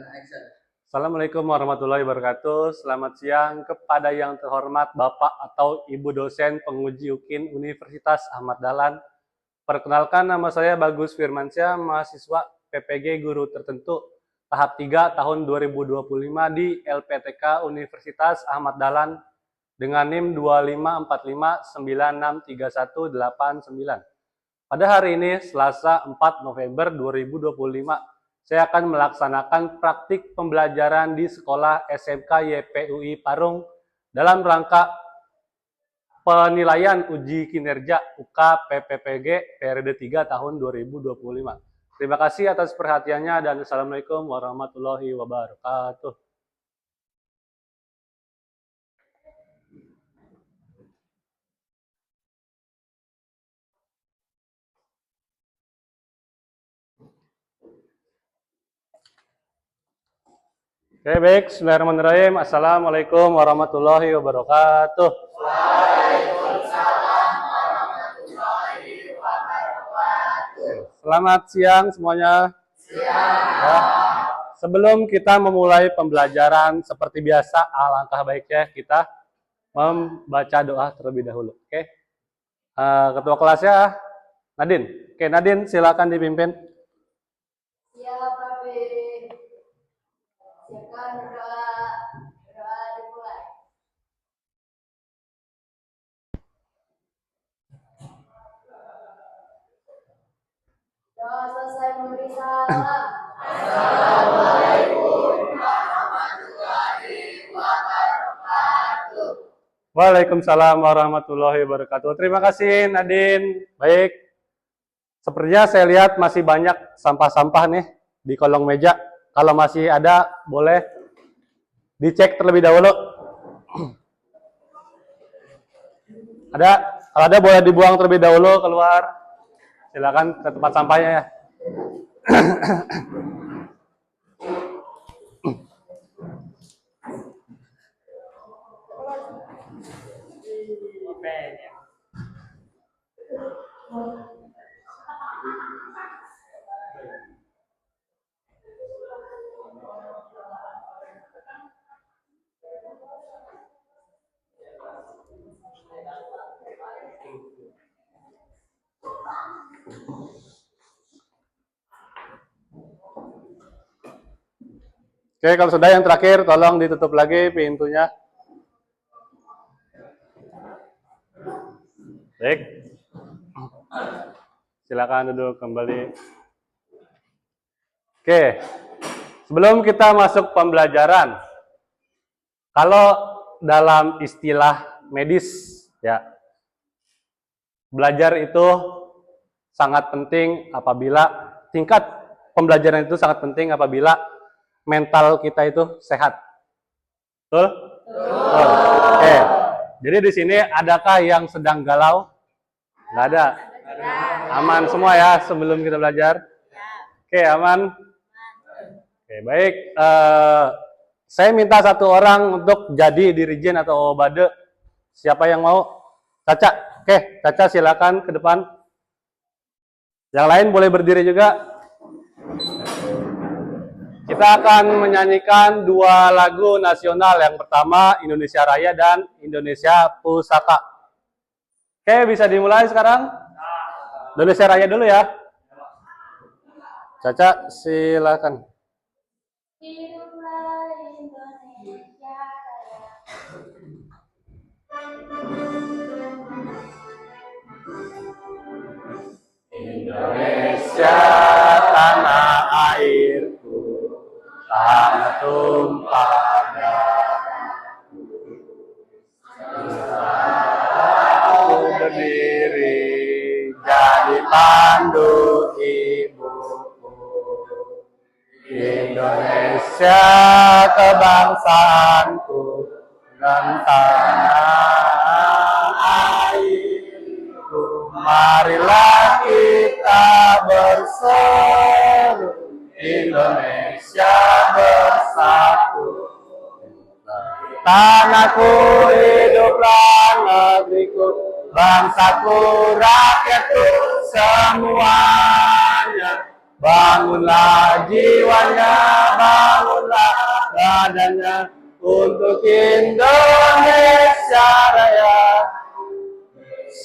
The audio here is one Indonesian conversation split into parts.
Assalamualaikum warahmatullahi wabarakatuh. Selamat siang kepada yang terhormat Bapak atau Ibu dosen penguji UKIN Universitas Ahmad Dahlan. Perkenalkan, nama saya Bagus Firmansyah, mahasiswa PPG Guru Tertentu tahap 3 tahun 2025 di LPTK Universitas Ahmad Dahlan dengan NIM 2545963189. Pada hari ini, Selasa 4 November 2025, saya akan melaksanakan praktik pembelajaran di Sekolah SMK YPUI Parung dalam rangka penilaian uji kinerja UK PPPG periode 3 tahun 2025. Terima kasih atas perhatiannya dan Assalamualaikum warahmatullahi wabarakatuh. Oke, baik. Bismillahirrahmanirrahim. Assalamualaikum warahmatullahi wabarakatuh. Waalaikumsalam warahmatullahi wabarakatuh. Selamat siang semuanya. Siang. Ya. Sebelum kita memulai pembelajaran seperti biasa, alangkah baiknya kita membaca doa terlebih dahulu. Oke. Ketua kelasnya Nadine. Oke, Nadine silakan dipimpin. Siap, Rabi. Siapkan doa dimulai. Doa selesai memberi salam. Assalamualaikum warahmatullahi wabarakatuh. Waalaikumsalam warahmatullahi wabarakatuh. Terima kasih Nadine. Baik, sepertinya saya lihat masih banyak sampah-sampah nih di kolong meja. Kalau masih ada, boleh dicek terlebih dahulu. Ada? Kalau ada boleh dibuang terlebih dahulu keluar. Silakan ke tempat sampahnya ya. Oke, kalau sudah yang terakhir, tolong ditutup lagi pintunya. Baik. Silakan duduk kembali. Oke, sebelum kita masuk pembelajaran, kalau dalam istilah medis, ya, belajar itu sangat penting apabila tingkat pembelajaran itu sangat penting apabila mental kita itu sehat. Betul? Betul. Oke. Jadi di sini adakah yang sedang galau? Nggak ada. Aman semua ya sebelum kita belajar? Oke, aman. Oke, baik. Saya minta satu orang untuk jadi dirijen atau obade. Siapa yang mau? Caca. Oke, Caca silakan ke depan. Yang lain boleh berdiri juga. Kita akan menyanyikan dua lagu nasional. Yang pertama Indonesia Raya dan Indonesia Pusaka. Oke, bisa dimulai sekarang? Indonesia Raya dulu ya. Caca, silakan. Hiduplah Indonesia Raya. Indonesia tanah airku, tanah tumpah darahku. Aku berdiri jadi pandu ibuku. Indonesia kebangsaanku dan tanah airku. Marilah kita berseru, Indonesia bersatu. Tanahku hiduplah negeriku, bangsaku rakyatku semuanya. Bangunlah jiwanya, bangunlah badannya untuk Indonesia Raya.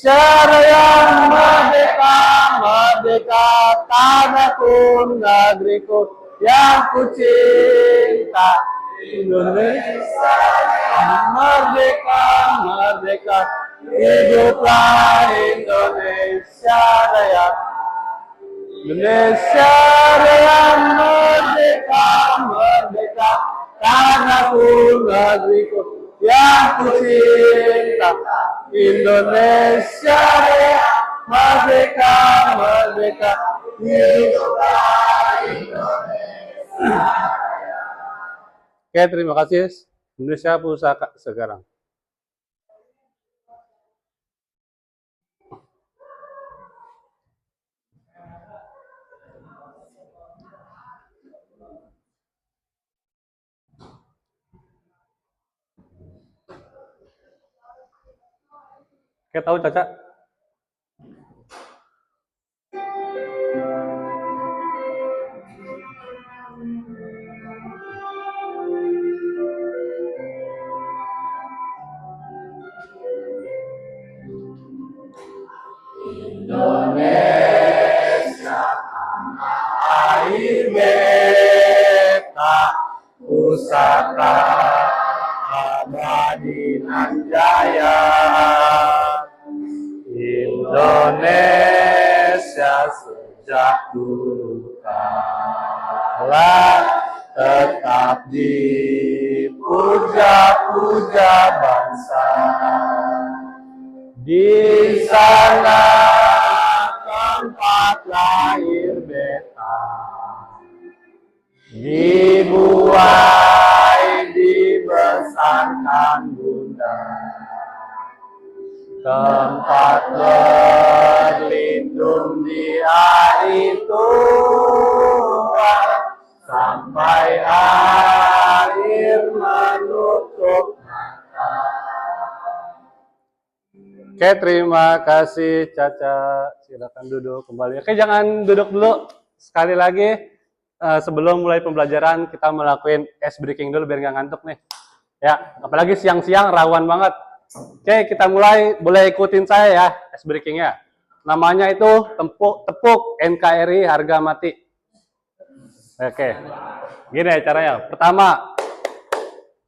Raya merdeka, merdeka tanahku, negeriku yang ku cinta. Indonesia merdeka, merdeka, hiduplah Indonesia Raya. Indonesia Raya merdeka, merdeka, tanahku, negeriku yang ku cinta. Indonesia Raya merdeka, merdeka, hiduplah Indonesia. Oke, terima kasih. Indonesia Pusaka sekarang. Oke, tahu Caca? Indonesia air beta pusaka abadi nan jaya. Indonesia sejak dulu kala tetap dipuja-puja bangsa. Di sana tempat lahir beta, dibuai dibesarkan bunda, tempat berlindung di hari tua sampai akhir menutup mata. Oke, terima kasih Caca. Silakan duduk kembali. Oke, jangan duduk dulu. Sekali lagi, sebelum mulai pembelajaran, kita melakukan ice breaking dulu biar nggak ngantuk nih. Ya, apalagi siang-siang rawan banget. Oke, kita mulai. Boleh ikutin saya ya, ice breakingnya. Namanya itu tepuk NKRI harga mati. Oke, gini caranya. Pertama,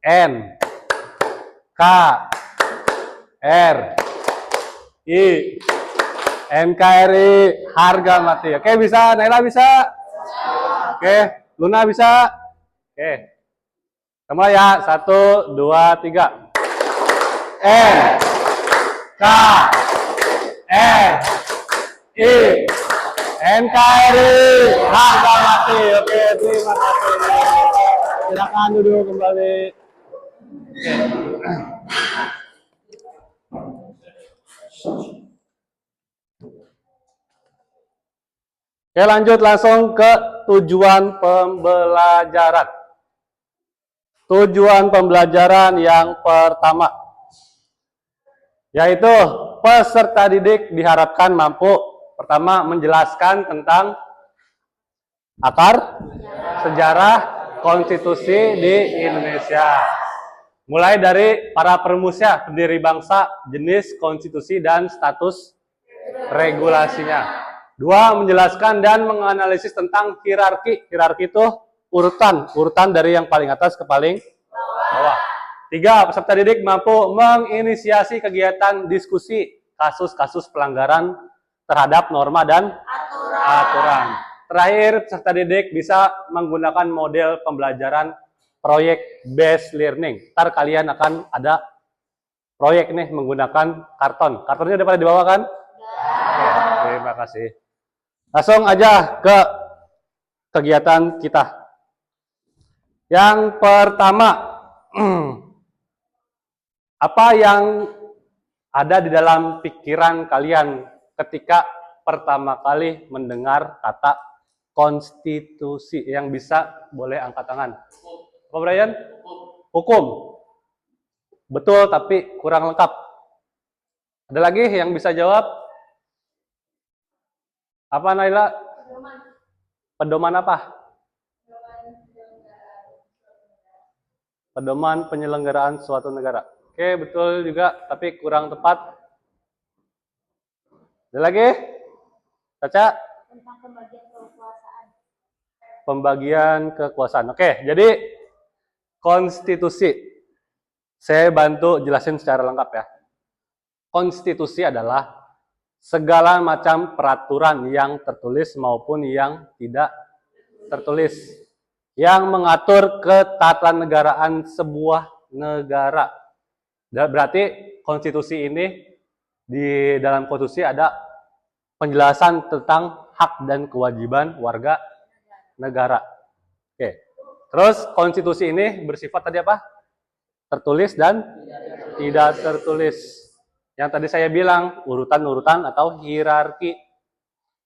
N, K, R, I, NKRI harga mati. Oke, bisa? Naila bisa? Oke, Luna bisa? Oke. Sama ya, 1, 2, 3. N, K, R, I, NKRI harga mati. Oke, terima kasih. Silakan duduk kembali. Oke, lanjut langsung ke tujuan pembelajaran. Tujuan pembelajaran yang pertama, yaitu peserta didik diharapkan mampu pertama menjelaskan tentang akar sejarah konstitusi di Indonesia. Mulai dari para perumusnya, pendiri bangsa, jenis konstitusi dan status regulasinya. 2, menjelaskan dan menganalisis tentang hierarki. Hierarki itu urutan dari yang paling atas ke paling bawah. 3, peserta didik mampu menginisiasi kegiatan diskusi kasus-kasus pelanggaran terhadap norma dan aturan. Terakhir, peserta didik bisa menggunakan model pembelajaran proyek based learning. Ntar kalian akan ada proyek nih menggunakan karton. Kartonnya udah pada dibawa kan? Ya, terima kasih. Langsung aja ke kegiatan kita. Yang pertama, apa yang ada di dalam pikiran kalian ketika pertama kali mendengar kata konstitusi? Yang bisa boleh angkat tangan. Apa Brian? Hukum. Betul, tapi kurang lengkap. Ada lagi yang bisa jawab? Apa Naila? Pedoman apa? Pedoman penyelenggaraan suatu negara. Oke, betul juga, tapi kurang tepat. Ada lagi? Caca? Tentang pembagian kekuasaan. Pembagian kekuasaan. Oke, jadi konstitusi. Saya bantu jelasin secara lengkap ya. Konstitusi adalah segala macam peraturan yang tertulis maupun yang tidak tertulis yang mengatur ketatanegaraan sebuah negara. Berarti konstitusi ini di dalam konstitusi ada penjelasan tentang hak dan kewajiban warga negara. Oke. Terus konstitusi ini bersifat tadi apa? Tertulis dan tidak tertulis. Yang tadi saya bilang urutan-urutan atau hierarki.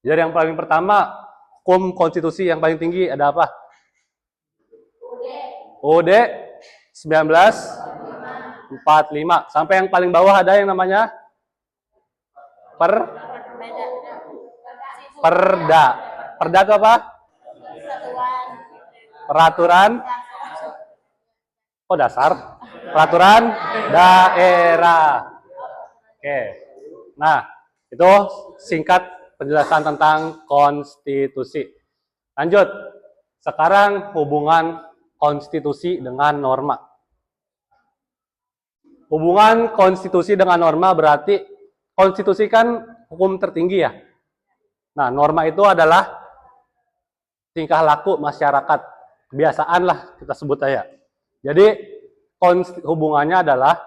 Jadi yang paling pertama, hukum konstitusi yang paling tinggi ada apa? UUD 1945. Sampai yang paling bawah ada yang namanya Perda. Perda itu apa? Peraturan. Oh, dasar. Peraturan daerah. Oke. Nah, itu singkat penjelasan tentang konstitusi. Lanjut. Sekarang hubungan konstitusi dengan norma. Hubungan konstitusi dengan norma berarti konstitusi kan hukum tertinggi ya. Nah, norma itu adalah tingkah laku masyarakat. Kebiasaan lah kita sebut aja. Jadi hubungannya adalah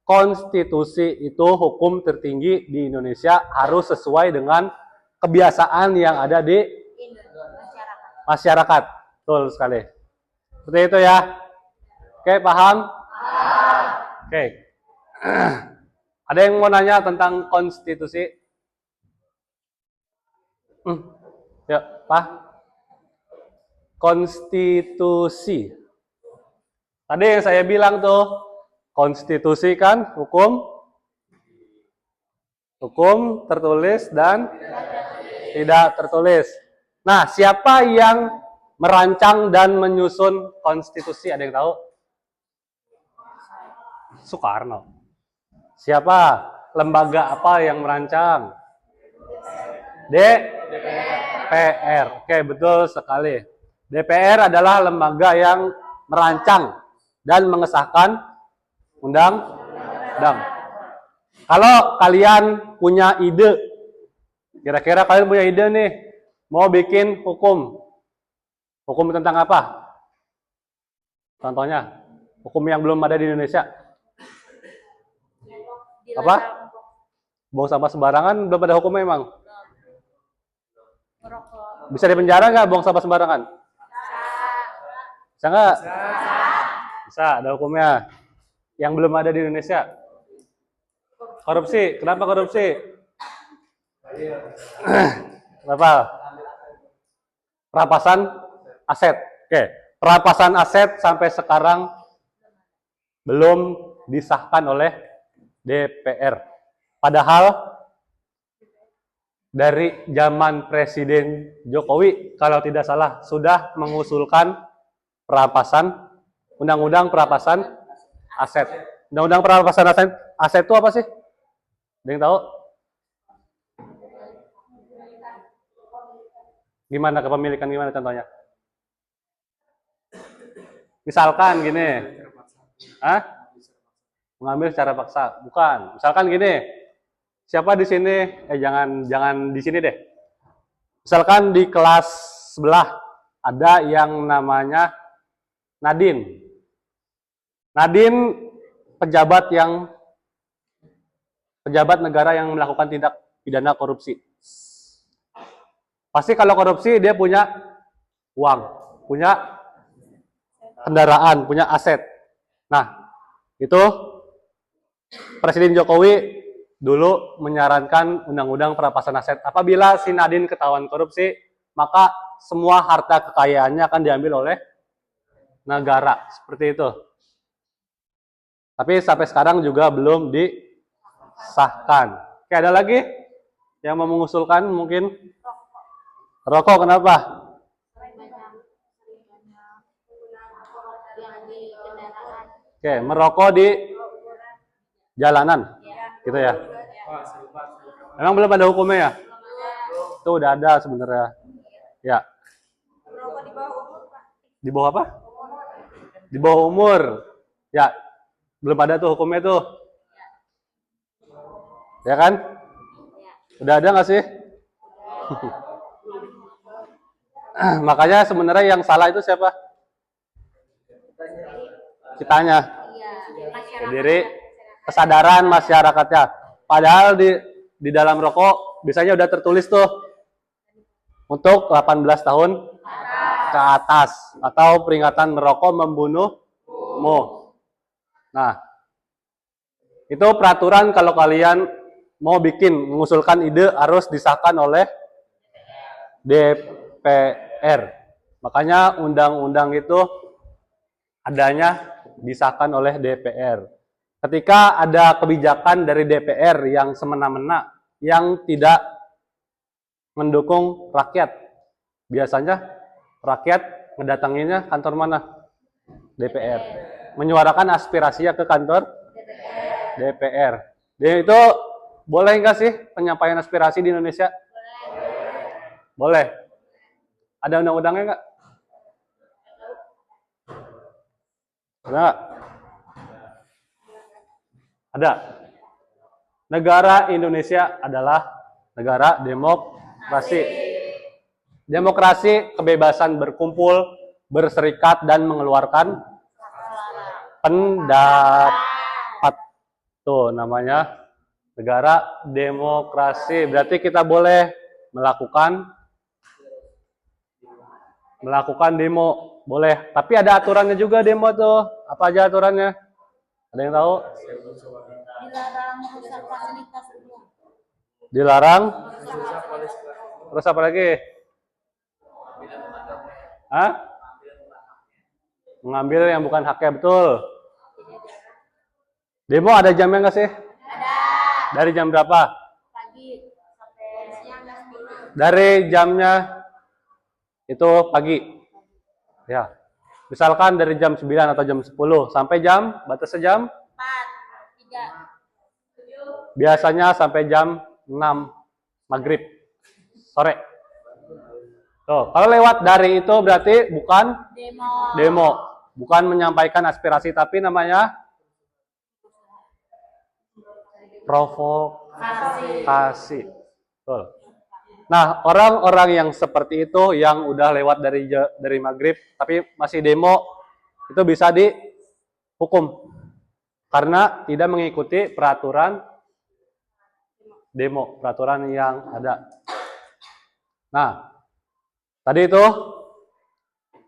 konstitusi itu hukum tertinggi di Indonesia harus sesuai dengan kebiasaan yang ada di masyarakat. Betul sekali. Seperti itu ya. Oke, paham? Oke. Ada yang mau nanya tentang konstitusi? Ya, Pak. Konstitusi. Tadi yang saya bilang tuh, konstitusi kan hukum tertulis dan tidak tertulis. Nah, siapa yang merancang dan menyusun konstitusi? Ada yang tahu? Soekarno. Siapa? Lembaga apa yang merancang? DPR. Oke, betul sekali. DPR adalah lembaga yang merancang dan mengesahkan undang-undang. Kalau kalian punya ide, kira-kira kalian punya ide nih, mau bikin hukum. Hukum tentang apa? Contohnya, hukum yang belum ada di Indonesia. Apa? Buang sampah sembarangan, belum ada hukumnya emang. Bisa dipenjara nggak buang sampah sembarangan? Bisa nggak? Bisa, ada hukumnya. Yang belum ada di Indonesia. Korupsi, kenapa korupsi? Kenapa? Perampasan aset. Oke, perampasan aset sampai sekarang belum disahkan oleh DPR. Padahal dari zaman Presiden Jokowi, kalau tidak salah, sudah mengusulkan undang-undang perampasan aset. Undang-undang perampasan aset itu apa sih? Ada yang tahu? Gimana kepemilikan, gimana contohnya? Misalkan gini, mengambil secara paksa, bukan. Misalkan gini, siapa di sini? Jangan di sini deh. Misalkan di kelas sebelah ada yang namanya Nadine. Nadine pejabat negara yang melakukan tindak pidana korupsi. Pasti kalau korupsi dia punya uang, punya kendaraan, punya aset. Nah, itu Presiden Jokowi dulu menyarankan undang-undang perampasan aset. Apabila si Nadine ketahuan korupsi, maka semua harta kekayaannya akan diambil oleh negara. Seperti itu. Tapi sampai sekarang juga belum disahkan. Oke, ada lagi yang mau mengusulkan mungkin? Rokok kenapa? di kendaraan. Oke, merokok di jalanan. Gitu ya. Emang belum ada hukumnya ya? Itu udah ada sebenarnya. Ya. Di bawah apa? Di bawah umur. Ya. Belum ada tuh hukumnya tuh. Ya kan? Udah ada nggak sih? Makanya sebenarnya yang salah itu siapa? Kitanya. Sendiri, kesadaran masyarakatnya. Padahal di dalam rokok biasanya udah tertulis tuh untuk 18 tahun ke atas atau peringatan merokok membunuhmu. Nah, itu peraturan kalau kalian mau mengusulkan ide harus disahkan oleh DPR. Makanya undang-undang itu adanya disahkan oleh DPR. Ketika ada kebijakan dari DPR yang semena-mena, yang tidak mendukung rakyat, biasanya rakyat ngedatanginnya kantor mana? DPR. Menyuarakan aspirasinya ke kantor DPR. Dan itu boleh nggak sih penyampaian aspirasi di Indonesia? Boleh. Ada undang-undangnya nggak? Ada. Ada. Negara Indonesia adalah negara demokrasi. Demokrasi, kebebasan berkumpul, berserikat, dan mengeluarkan pendapat. Tuh namanya negara demokrasi. Berarti kita boleh melakukan demo. Boleh. Tapi ada aturannya juga demo tuh. Apa aja aturannya? Ada yang tahu? Dilarang merusak fasilitas umum. Dilarang. Terus apa lagi? Hah? Mengambil yang bukan haknya, betul. Demo ada jamnya nggak sih? Ada. Dari jam berapa? Pagi sampai siang dan 10. Dari jamnya itu pagi. Ya. Misalkan dari jam 9 atau jam 10 sampai batasnya jam 4, 3, 7. biasanya sampai jam 6 maghrib sore. Tuh, kalau lewat dari itu berarti bukan demo, bukan menyampaikan aspirasi, tapi namanya provokasi. Tuh. Nah, orang-orang yang seperti itu yang udah lewat dari maghrib tapi masih demo itu bisa dihukum karena tidak mengikuti peraturan demo, peraturan yang ada. Nah, tadi itu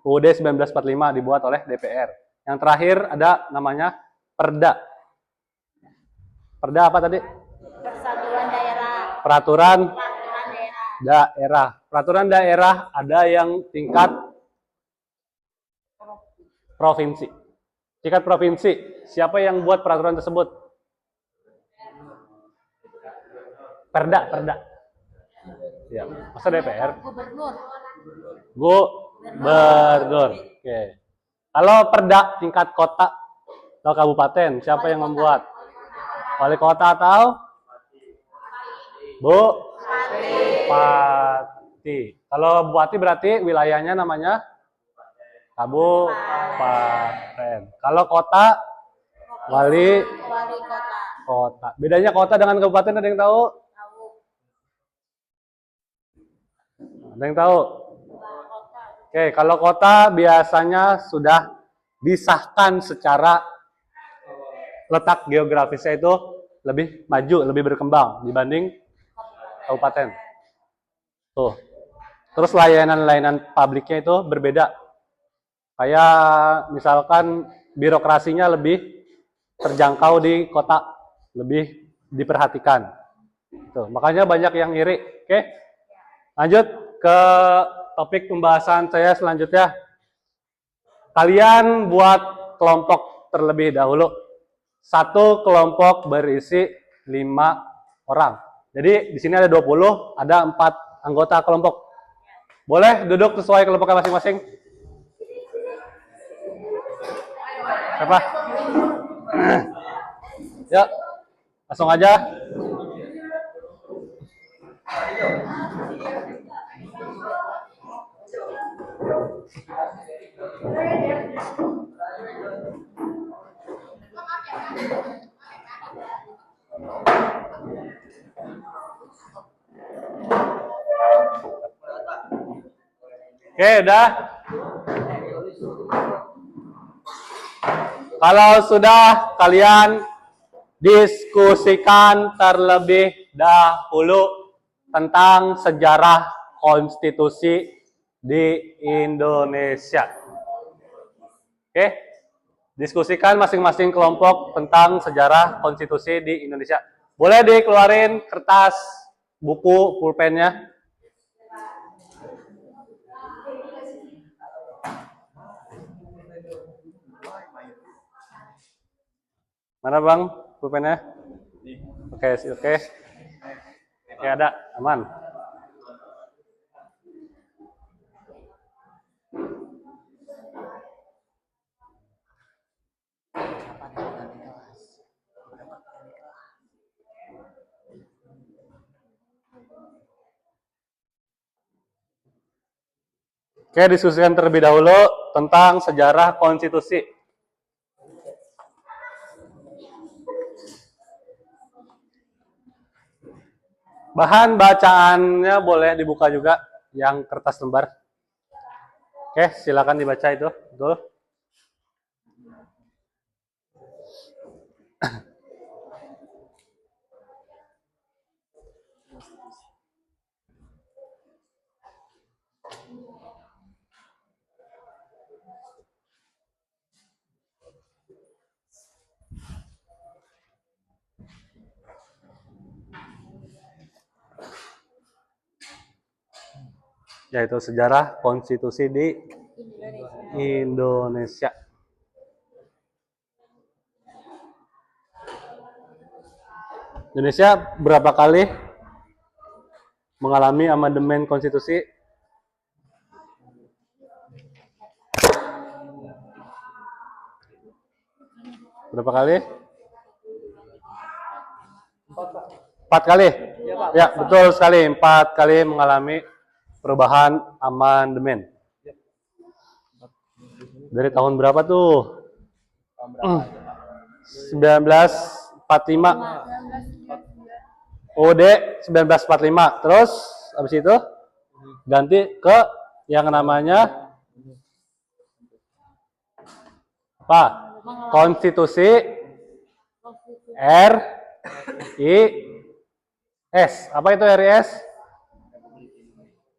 UUD 1945 dibuat oleh DPR. Yang terakhir ada namanya Perda. Perda apa tadi? Persatuan daerah. Peraturan daerah. Peraturan daerah ada yang tingkat provinsi. Tingkat provinsi. Siapa yang buat peraturan tersebut? Perda. Ya, masa DPR? Gubernur. Oke. Kalau perda tingkat kota atau kabupaten, siapa yang membuat? Wali kota atau Bupati. Kalau bupati berarti wilayahnya namanya kabupaten. Kalau kota wali kota. Bedanya kota dengan kabupaten ada yang tahu? Ada yang tahu? Oke, kalau kota biasanya sudah disahkan secara letak geografisnya itu lebih maju, lebih berkembang dibanding kabupaten. Tuh. Terus layanan-layanan publiknya itu berbeda. Kayak misalkan birokrasinya lebih terjangkau di kota, lebih diperhatikan. Tuh, makanya banyak yang iri. Oke. Lanjut ke topik pembahasan saya selanjutnya. Kalian buat kelompok terlebih dahulu. Satu kelompok berisi 5 orang. Jadi di sini ada 20, ada 4 anggota kelompok. Boleh duduk sesuai kelompoknya masing-masing? Apa? Yuk, langsung aja. Oke, udah. Kalau sudah, kalian diskusikan terlebih dahulu tentang sejarah konstitusi di Indonesia. Oke, diskusikan masing-masing kelompok tentang sejarah konstitusi di Indonesia. Boleh dikeluarin kertas, buku, pulpennya. Mana bang pulpennya? Oke, oke. Oke, ada, aman. Oke, diskusikan terlebih dahulu tentang sejarah konstitusi. Bahan bacaannya boleh dibuka juga, yang kertas lembar. Oke, silakan dibaca itu, betul. Yaitu sejarah konstitusi di Indonesia. Indonesia berapa kali mengalami amandemen konstitusi? Berapa kali? 4 kali? Ya, betul sekali. 4 kali mengalami perubahan amandemen. Dari tahun berapa tuh? 1945. UUD 1945. Terus habis itu ganti ke yang namanya apa? Konstitusi RIS. Apa itu RIS?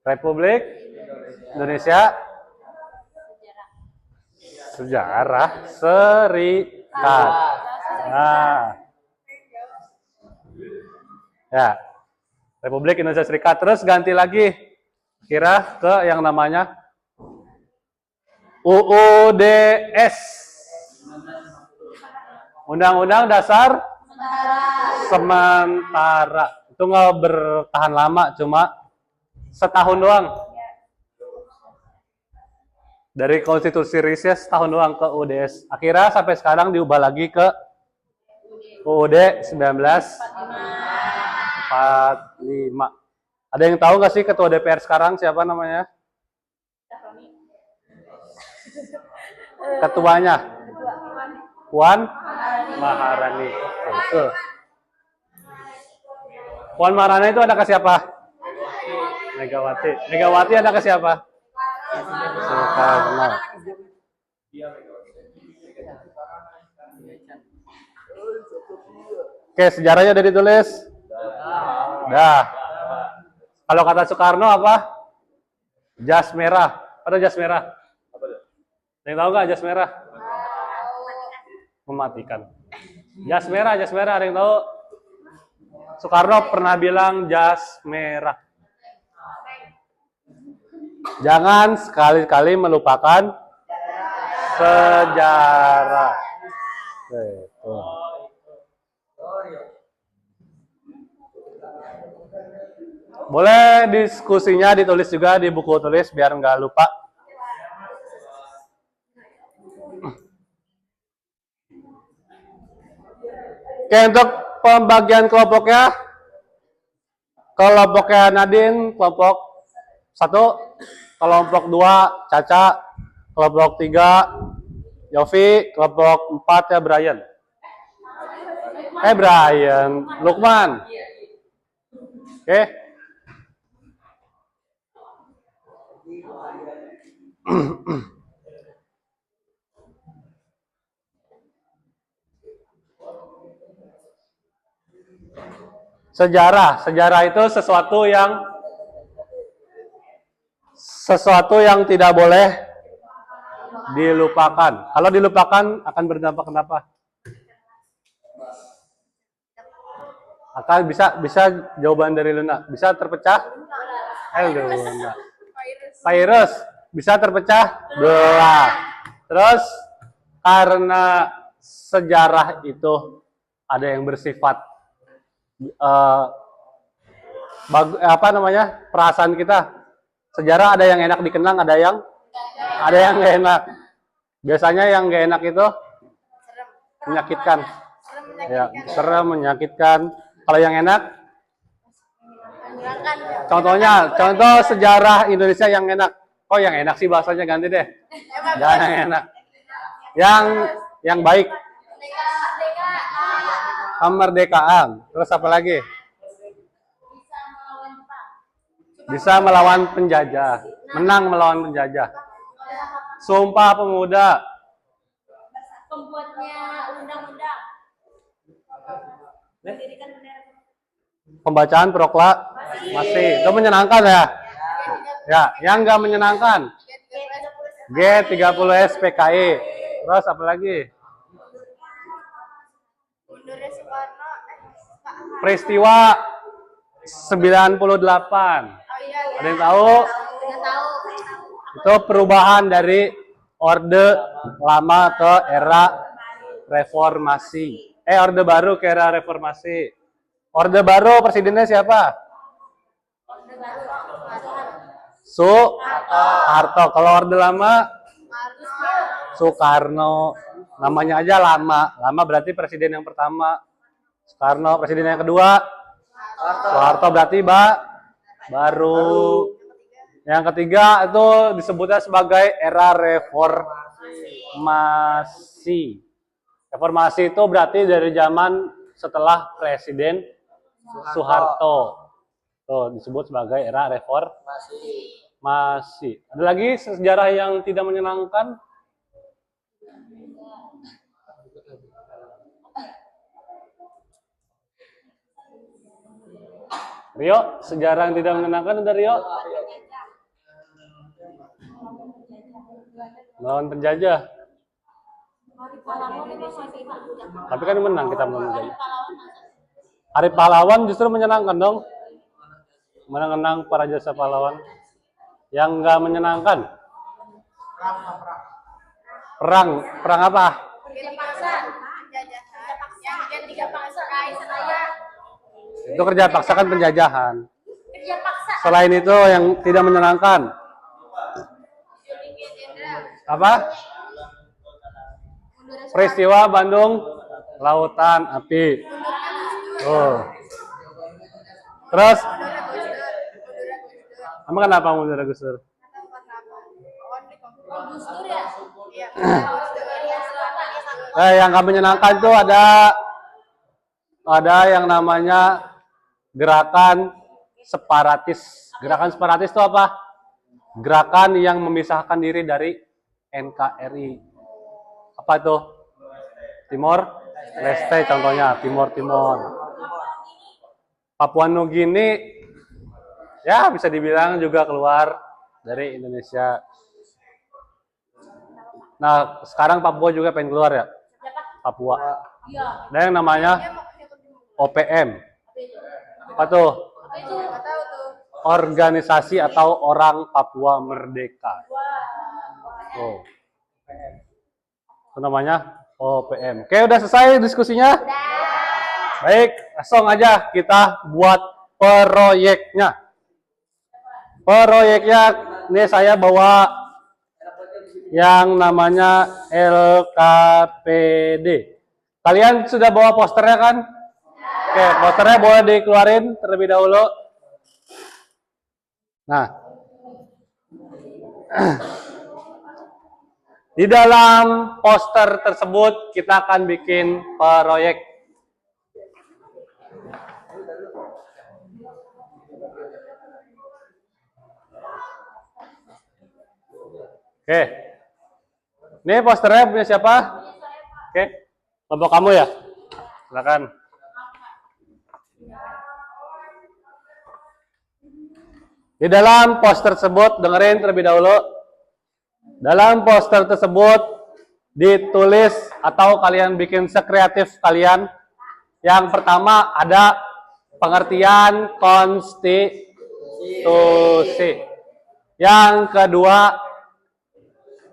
Republik Indonesia Sejarah Serikat. Nah. Ya. Republik Indonesia Serikat. Terus ganti lagi kira ke yang namanya UUDS. Undang-Undang Dasar Sementara. Itu nggak bertahan lama, cuma setahun doang. Dari konstitusi riset setahun doang ke UUDS. Akhirnya sampai sekarang diubah lagi ke UUD 1945. Ada yang tahu nggak sih ketua DPR sekarang siapa namanya? Ketuanya? Puan Maharani. Betul. Puan Maharani itu ada ke siapa? Megawati. Megawati ada ke siapa? Soekarno. Oke, sejarahnya udah ditulis? Dah. Kalau kata Soekarno apa? Jas merah. Ada jas merah? Yang tahu nggak jas merah? Mematikan. Jas merah, ada yang tahu? Soekarno pernah bilang jas merah. Jangan sekali-kali melupakan sejarah. Boleh diskusinya ditulis juga di buku tulis biar nggak lupa. Oke, untuk pembagian kelompoknya, kelompoknya Nadine, kelompok 1, kelompok 2, Caca, kelompok 3, Yofi, kelompok 4 ya Brian. Brian, Lukman. Oke. Sejarah itu sesuatu yang tidak boleh dilupakan. Kalau dilupakan akan berdampak kenapa? Akan bisa jawaban dari Luna. Bisa terpecah? Luna. Virus bisa terpecah belah. Terus karena sejarah itu ada yang bersifat perasaan kita. Sejarah ada yang enak dikenang, ada yang nggak enak. Biasanya yang nggak enak itu menyakitkan. Ya, serem, menyakitkan. Kalau yang enak, contoh sejarah Indonesia yang enak. Oh, yang enak sih bahasanya ganti deh. Jangan yang enak. Yang baik. Kemerdekaan. Terus apa lagi? Bisa melawan penjajah. Menang melawan penjajah. Sumpah Pemuda. Pembuatnya undang-undang. Pembacaan proklamasi. Itu menyenangkan ya? Ya, yang nggak menyenangkan. G30S PKI. Terus apa lagi? Peristiwa 98. Ada yang tahu? Itu perubahan dari Orde Lama ke era Reformasi. Orde Baru ke era Reformasi. Orde Baru presidennya siapa? Soeharto. Kalau Orde Lama? Soekarno. Namanya aja lama. Lama berarti presiden yang pertama. Soekarno presiden yang kedua. Soeharto berarti baru. Yang ketiga itu disebutnya sebagai era reformasi. Reformasi itu berarti dari zaman setelah Presiden Soeharto. Tuh disebut sebagai era reformasi. Ada lagi sejarah yang tidak menyenangkan? Rio, sejarah yang tidak menyenangkan ada Rio? Lawan penjajah. Tapi kan menang kita melawan penjajah. Hari Pahlawan justru menyenangkan dong. Menang para jasa pahlawan. Yang nggak menyenangkan? Perang apa? Itu kerja paksa kan penjajahan. Selain itu yang tidak menyenangkan apa? Peristiwa Bandung Lautan Api. Terus emang kenapa mundur Gus Dur? Yang gak menyenangkan itu ada yang namanya gerakan separatis. Gerakan separatis itu apa? Gerakan yang memisahkan diri dari NKRI. Apa itu? Timor Leste contohnya, Timor. Papua Nugini ya bisa dibilang juga keluar dari Indonesia. Nah, sekarang Papua juga pengen keluar ya? Papua. Ada yang namanya OPM. Apa tuh? Organisasi atau Orang Papua Merdeka. Oh. Itu namanya OPM. Oke, udah selesai diskusinya? Baik, langsung aja kita buat proyeknya. Proyeknya ini saya bawa yang namanya LKPD. Kalian sudah bawa posternya kan? Oke, posternya boleh dikeluarin terlebih dahulu. Nah, di dalam poster tersebut kita akan bikin proyek. Oke, ini posternya punya siapa? Oke, kelompok kamu ya? Silakan. Di dalam poster tersebut, dengerin terlebih dahulu. Dalam poster tersebut ditulis atau kalian bikin sekreatif kalian. Yang pertama ada pengertian konstitusi. Yang kedua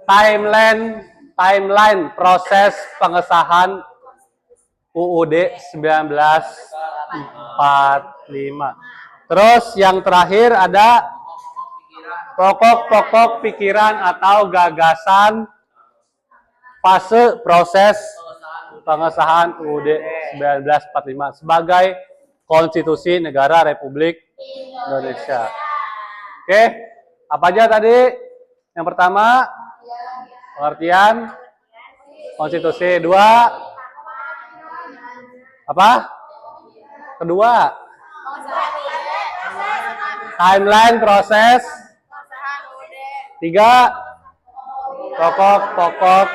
timeline proses pengesahan UUD 1945. Terus yang terakhir ada pokok-pokok pikiran atau gagasan fase proses pengesahan UUD 1945 sebagai Konstitusi Negara Republik Indonesia. Oke, apa aja tadi? Yang pertama, pengertian konstitusi. Dua, apa? Kedua, timeline proses. Tiga, pokok-pokok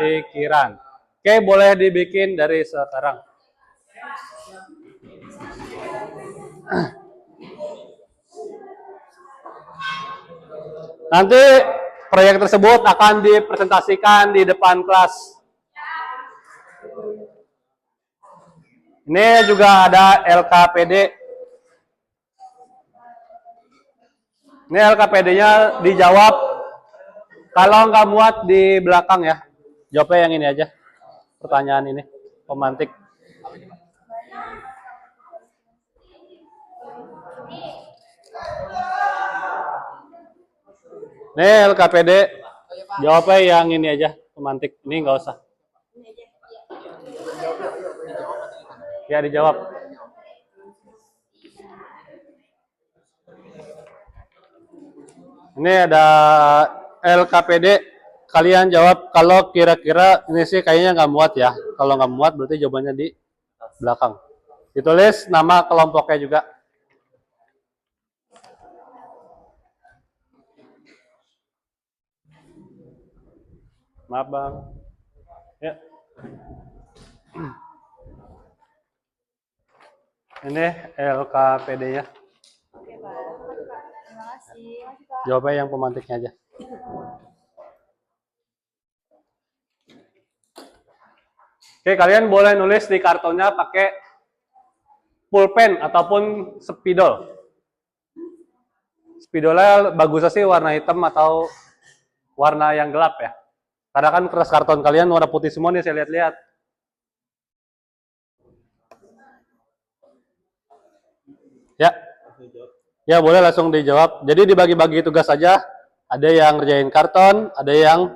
pikiran. Oke, boleh dibikin dari sekarang. Nanti proyek tersebut akan dipresentasikan di depan kelas. Ini juga ada LKPD. Ini LKPD-nya dijawab. Kalau nggak muat di belakang ya. Jawabnya yang ini aja. Pertanyaan ini. Pemantik. Ini LKPD. Jawabnya yang ini aja. Pemantik. Ini nggak usah. Ya, dijawab. Ini ada LKPD. Kalian jawab kalau kira-kira ini sih kayaknya nggak muat ya. Kalau nggak muat berarti jawabannya di belakang. Ditulis nama kelompoknya juga. Maaf Bang. Ya. Ini LKPD-nya. Oke, Pak. Terima kasih. Jawabnya yang pemantiknya aja. Oke, kalian boleh nulis di kartonnya pakai pulpen ataupun spidol. Spidolnya bagusnya sih warna hitam atau warna yang gelap ya. Karena kan kertas karton kalian warna putih semua nih saya lihat-lihat. Ya. Ya, boleh langsung dijawab. Jadi dibagi-bagi tugas saja. Ada yang ngerjain karton, ada yang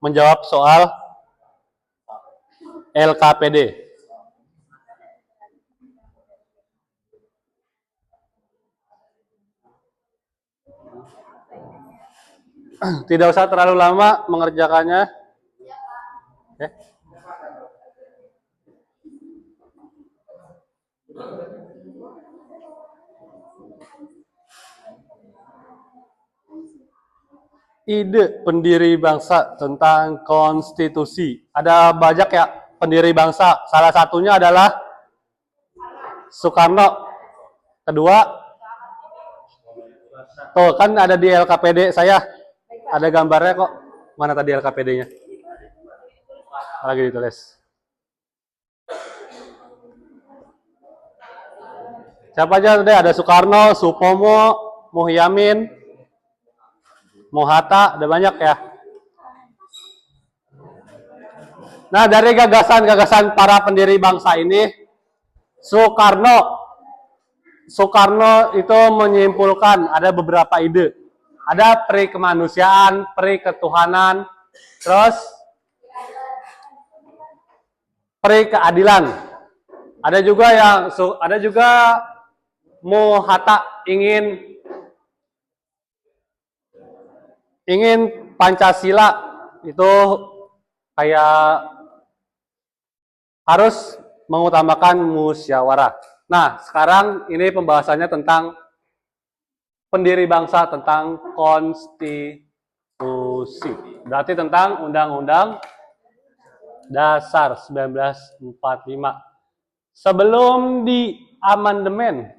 menjawab soal LKPD. Tidak usah terlalu lama mengerjakannya. Ya. Ide pendiri bangsa tentang konstitusi. Ada banyak ya pendiri bangsa. Salah satunya adalah Soekarno. Kedua, tuh kan ada di LKPD saya. Ada gambarnya kok. Mana tadi LKPD-nya? Lagi ditulis. Siapa aja tadi? Ada Soekarno, Supomo, Muhyamin, Mohatta, ada banyak ya. Nah, dari gagasan-gagasan para pendiri bangsa ini, Soekarno itu menyimpulkan ada beberapa ide. Ada peri kemanusiaan, peri ketuhanan, terus peri keadilan. Ada juga Muhatta ingin Pancasila itu kayak harus mengutamakan musyawarah. Nah, sekarang ini pembahasannya tentang pendiri bangsa, tentang konstitusi. Berarti tentang Undang-Undang Dasar 1945. Sebelum di amandemen.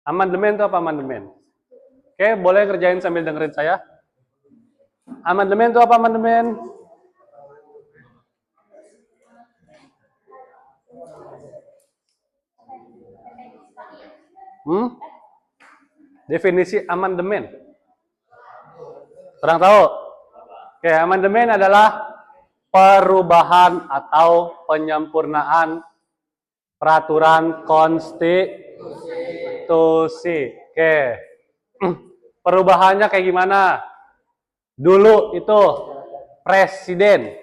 Amandemen itu apa amandemen? Oke, boleh kerjain sambil dengerin saya. Amandemen itu apa amandemen? Definisi amandemen. Kurang tahu? Oke, amandemen adalah perubahan atau penyempurnaan peraturan konstitusi. Oke. Perubahannya kayak gimana? Dulu itu presiden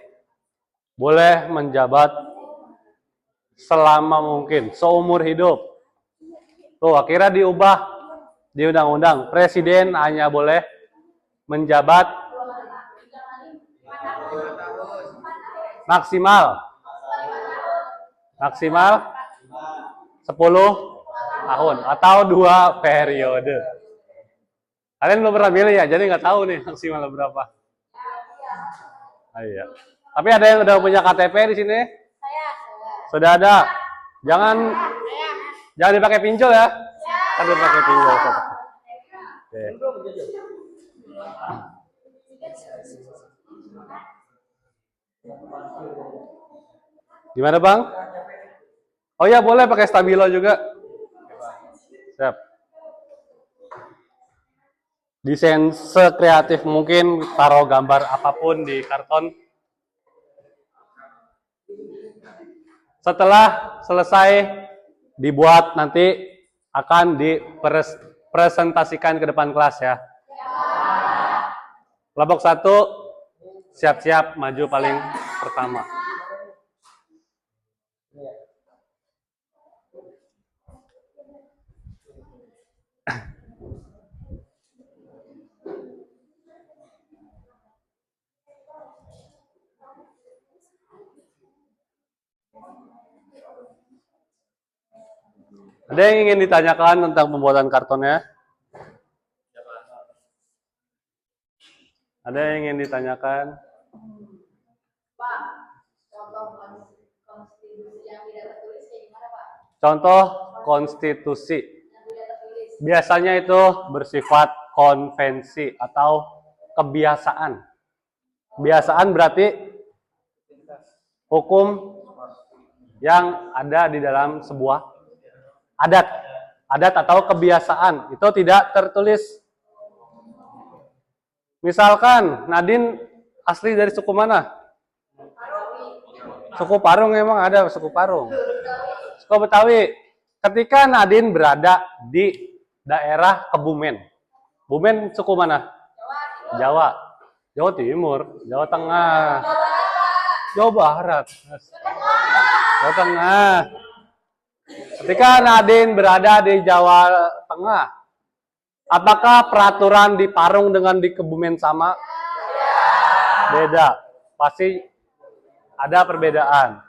boleh menjabat selama mungkin, seumur hidup. Tuh, akhirnya diubah di undang-undang. Presiden hanya boleh menjabat maksimal 10 tahun atau 2 periode. Kalian belum pernah milih ya, jadi nggak tahu nih maksimal berapa. Iya. Tapi ada yang udah punya KTP di sini? Sudah ada. Jangan dipakai pinjol ya. Kan dipakai pinjol. Oke. Gimana Bang? Oh ya boleh pakai stabilo juga. Siap. Desain sekreatif mungkin, taruh gambar apapun di karton. Setelah selesai dibuat nanti akan dipresentasikan ke depan kelas ya. Kelompok 1 siap-siap maju paling pertama. Ada yang ingin ditanyakan tentang pembuatan kartonnya? Ada yang ingin ditanyakan? Pak, contoh konstitusi yang tidak tertulis kayak gimana Pak? Contoh konstitusi. Yang tidak tertulis. Biasanya itu bersifat konvensi atau kebiasaan. Kebiasaan berarti hukum yang ada di dalam sebuah adat atau kebiasaan, itu tidak tertulis. Misalkan Nadine asli dari suku mana? Suku Parung, emang ada suku Parung. Suku Betawi. Ketika Nadine berada di daerah Kebumen. Bumen suku mana? Jawa. Jawa Timur, Jawa Tengah. Jawa Barat. Jawa Tengah. Ketika Nadine berada di Jawa Tengah, apakah peraturan di Parung dengan di Kebumen sama? Beda. Pasti ada perbedaan.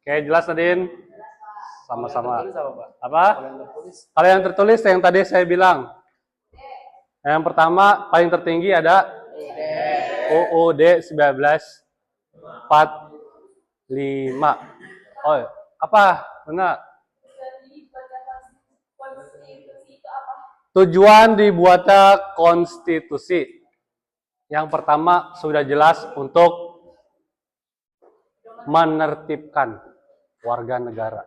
Oke, jelas Nadine? Sama-sama. Apa? Kalau yang tertulis yang tadi saya bilang. Yang pertama paling tertinggi ada UUD 1945. Oh, apa? Benar. Tujuan dibuatnya konstitusi. Yang pertama sudah jelas untuk menertibkan warga negara.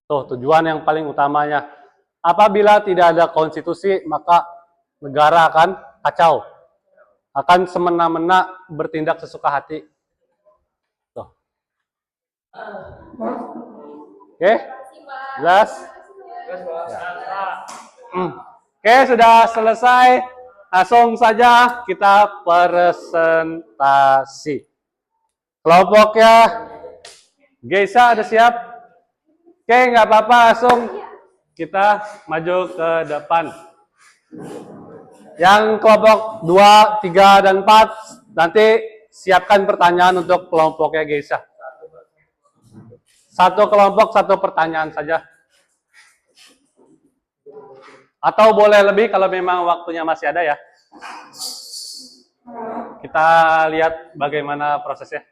Tuh, tujuan yang paling utamanya. Apabila tidak ada konstitusi, maka negara akan kacau. Akan semena-mena bertindak sesuka hati. Tuh. Oke? Jelas? Ya. Oke, sudah selesai Langsung saja kita presentasi. Kelompoknya Geisa ada siap? Oke, nggak apa-apa, langsung kita maju ke depan. Yang kelompok 2, 3, dan 4, nanti siapkan pertanyaan untuk kelompoknya Geisa. Satu kelompok, satu pertanyaan saja. Atau boleh lebih kalau memang waktunya masih ada ya. Kita lihat bagaimana prosesnya.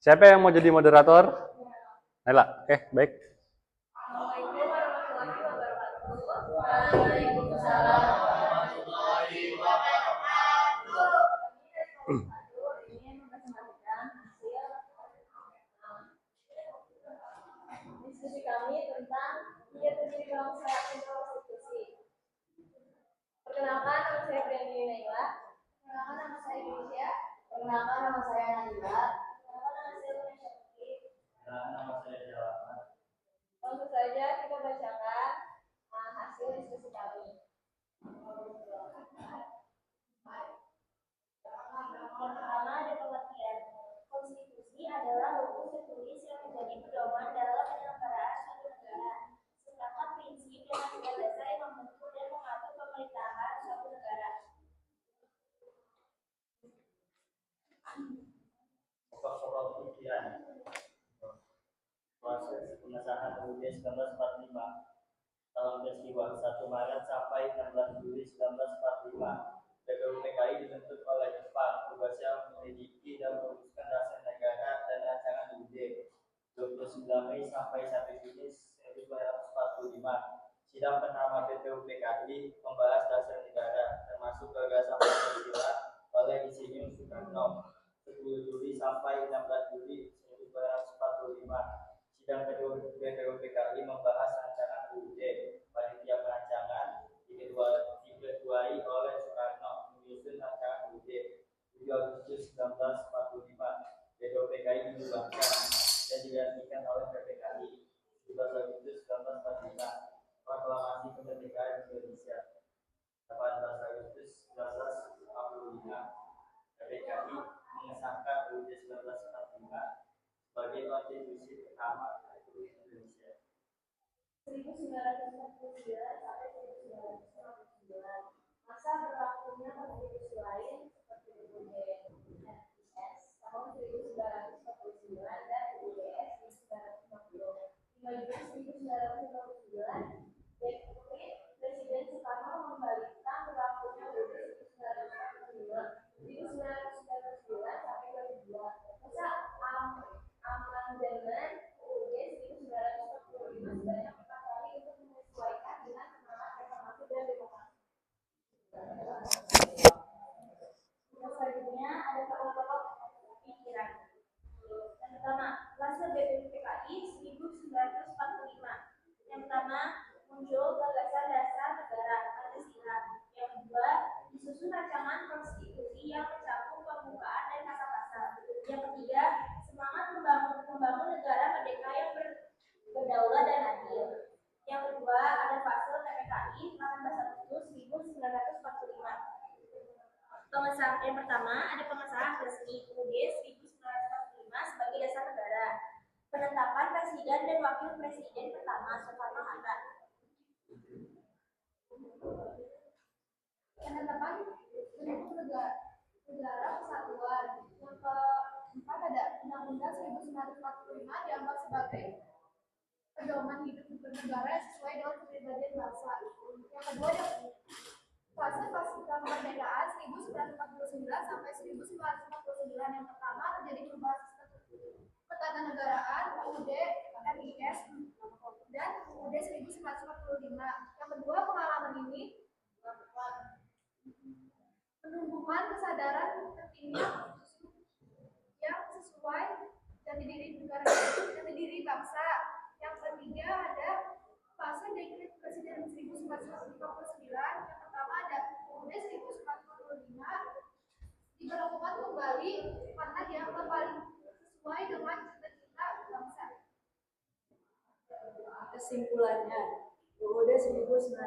Siapa yang mau jadi moderator? Nela, oke, baik. Assalamualaikum warahmatullahi wabarakatuh. Waalaikumsalam warahmatullahi wabarakatuh. Ini mempresentasikan hasil diskusi kami tentang niat pendiri bangsa dan konstitusi. Perkenalkan, nama saya Briani Naila. Perkenalkan, nama saya Indonesia. Perkenalkan, nama saya Nabila. Perkenalkan, nama saya Indonesia. Nama saya Jalan. Langsung saja kita bacakan hasil diskusi kami. Pertama ada pengertian. Konstitusi adalah hukum tertulis yang menjadi pedoman dalam penyelenggaraan suatu negara. Sepakat prinsip dan hasil dasar yang membentuk dan mengatur pemerintahan suatu negara. Pokok-pokok pengertian. Proses pengesahan UUD 1945 dalam peristiwa 1 Maret sampai 16 Juli 1945. PPUPKI dibentuk oleh Jepang, tugasnya menyelidiki dan merumuskan dasar negara dan rancangan UUD 29 Mei sampai 1 Juni 1945. Sidang pertama PPUPKI membahas dasar negara, termasuk gagasan Pancasila oleh Insinyur Soekarno. 10 Juli sampai 16 Juli 1945. Sidang kedua PPUPKI membahas rancangan UUD. Panitia perancangan diketuai oleh Soekarno menyusun rancangan UUD. 7 Agustus 1945 PPUPKI dibubarkan dan digantikan oleh PPKI. 17 Agustus 1945 Proklamasi Kemerdekaan Indonesia. 18 Agustus 1945 PPKI mengesahkan UUD 1945 sebagai konstitusi pertama Republik Indonesia. 1949 sampai 1949. Masa berlakunya konstitusi lain seperti UUD RIS tahun 1949 dan UUD 1950. 5 Juli 1959, Presiden Soekarno membalikan berlakunya UUD 1945. 1999 sampai 2002. Masa amandemen UUD 1945 sebanyak 4 kali untuk menyesuaikan dengan semangat reformasi dan demokrasi. Selanjutnya ada pokok-pokok pikiran. Yang pertama, Klase BPUPKI 1945. Yang pertama, muncul gagasan dasar negara Pancasila. Yang kedua, disusun rancangan konstitusi yang mencakup pembukaan dan pasal-pasal. Yang ketiga, semangat membangun negara merdeka yang berdaulat dan adil. Yang kedua, ada fase PPKI 18 Agustus 1945. Yang pertama, ada pengesahan resmi UUD 1945 sebagai dasar negara. Penetapan Presiden dan Wakil Presiden pertama Soekarno-Hatta. Penetapan bentuk negara kesatuan. Yang keempat ada Undang-Undang 1945 dianggap sebagai pedoman hidup bernegara yang sesuai dengan kepribadian bangsa. Yang kedua ada fase pasca kemerdekaan 1949 sampai 1949. Yang pertama terjadi perubahan ketatanegaraan UUD RIS dan UUD 1945. Yang kedua, pengalaman ini penumbuhan kesadaran pentingnya yang sesuai jati diri negara, jati diri bangsa. Yang ketiga ada fase dekret Presiden 1959. Yang pertama ada UUD 1945 PKI karena dianggap paling sesuai dengan cita-cita bangsa. Kesimpulannya, UUD 1945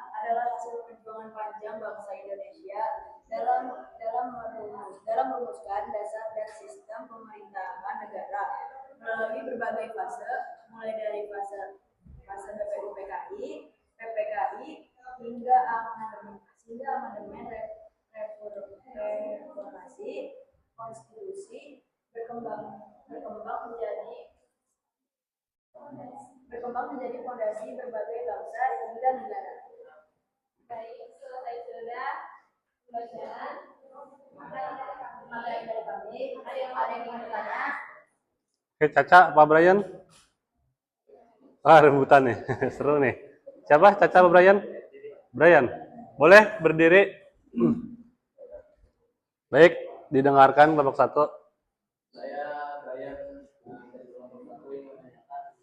adalah hasil perjuangan panjang bangsa Indonesia dalam merumuskan dasar dan sistem pemerintahan negara melalui berbagai fase, mulai dari fase BPUPKI, PPKI hingga amandemen reformasi konstitusi berkembang menjadi fondasi berbagai bangsa hingga negara. Baik, selesai sudah pembacaan. Materi dari kami, ada yang ingin bertanya? Oke, Caca, Pak Brian. Ah, rebutan nih. Seru nih. Siapa? Caca, Pak Brian? Brian. Boleh berdiri? Baik, didengarkan kelompok 1. Saya Brian dari kelompok 1 yang menanyakan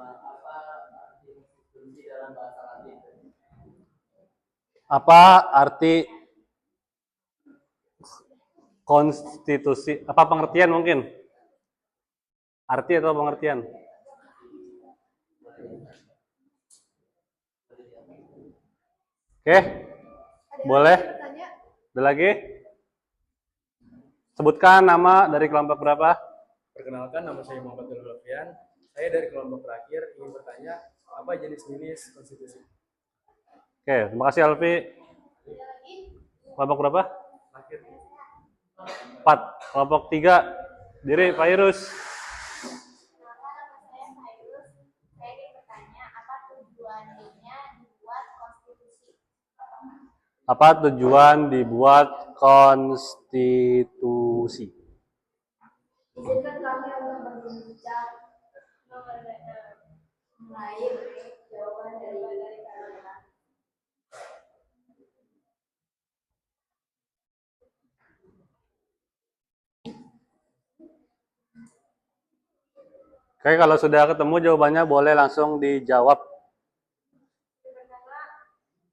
apa arti konstitusi dalam bahasa Latin. Apa arti konstitusi? Apa pengertian mungkin? Arti atau pengertian? Oke, boleh. Ada lagi? Sebutkan nama dari kelompok berapa? Perkenalkan, nama saya Muhammad Nurul Alfian. Saya dari kelompok terakhir ingin bertanya apa jenis-jenis konstitusi. Oke, terima kasih Alfi. Kelompok berapa? Terakhir. 4. Kelompok 3. Diri, Pak Irus. Nama saya Khairus. Saya ingin bertanya apa tujuannya dibuat konstitusi? Apa tujuan dibuat konstitusi? Izinkan kami untuk berbincang mengenai jawaban dari kalian. Oke, kalau sudah ketemu jawabannya boleh langsung dijawab. Pertama,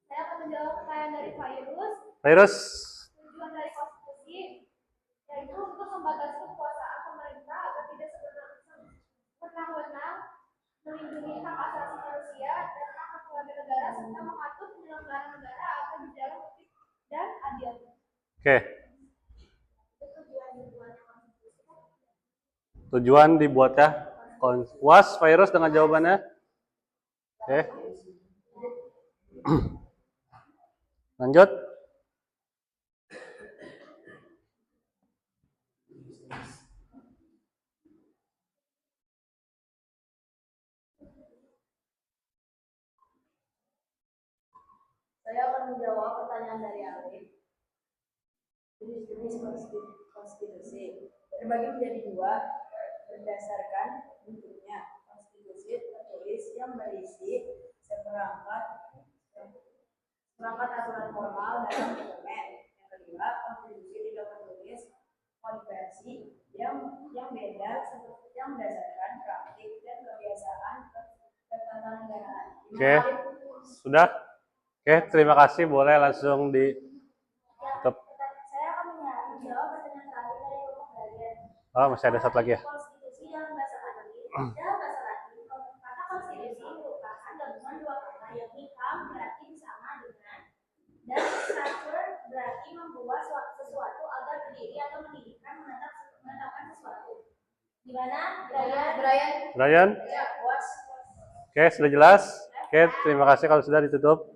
saya akan menjawab pertanyaan dari Khairus. Pak Irus. Tujuan dari konstitusi yaitu untuk membatasi kekuasaan pemerintah agar tidak sewenang-wenang melindungi hak asasi manusia dan hak keluarga negara serta mengatur penyelenggaraan negara agar berjalan tertib dan adil. Oke, Itu tujuan dibuatnya konstitusi. tujuan dibuatnya puas Pak Irus dengan jawabannya? Oke. Lanjut. Saya akan menjawab pertanyaan dari Alif. Jenis-jenis konstitusi terbagi menjadi 2 berdasarkan bentuknya. Konstitusi tertulis yang berisi seperangkat aturan formal dalam dokumen. Yang kedua, konstitusi tidak tertulis konversi yang berdasarkan praktik dan kebiasaan ketatanegaraan. Oke. Sudah? Oke, terima kasih. Boleh langsung di tutup. Saya akan menjawab pertanyaan terakhir dari kelompok kalian. Oh, masih ada satu lagi ya. Konstitusi dalam bahasa Latin, kata konstitusi merupakan gabungan 2 kata, yakni kam berarti bersama dengan dan statur berarti membuat sesuatu agar berdiri atau mendirikan menetapkan sesuatu. Gimana, Brian? Brian? Ya, puas. Oke, sudah jelas? Oke, terima kasih kalau sudah ditutup.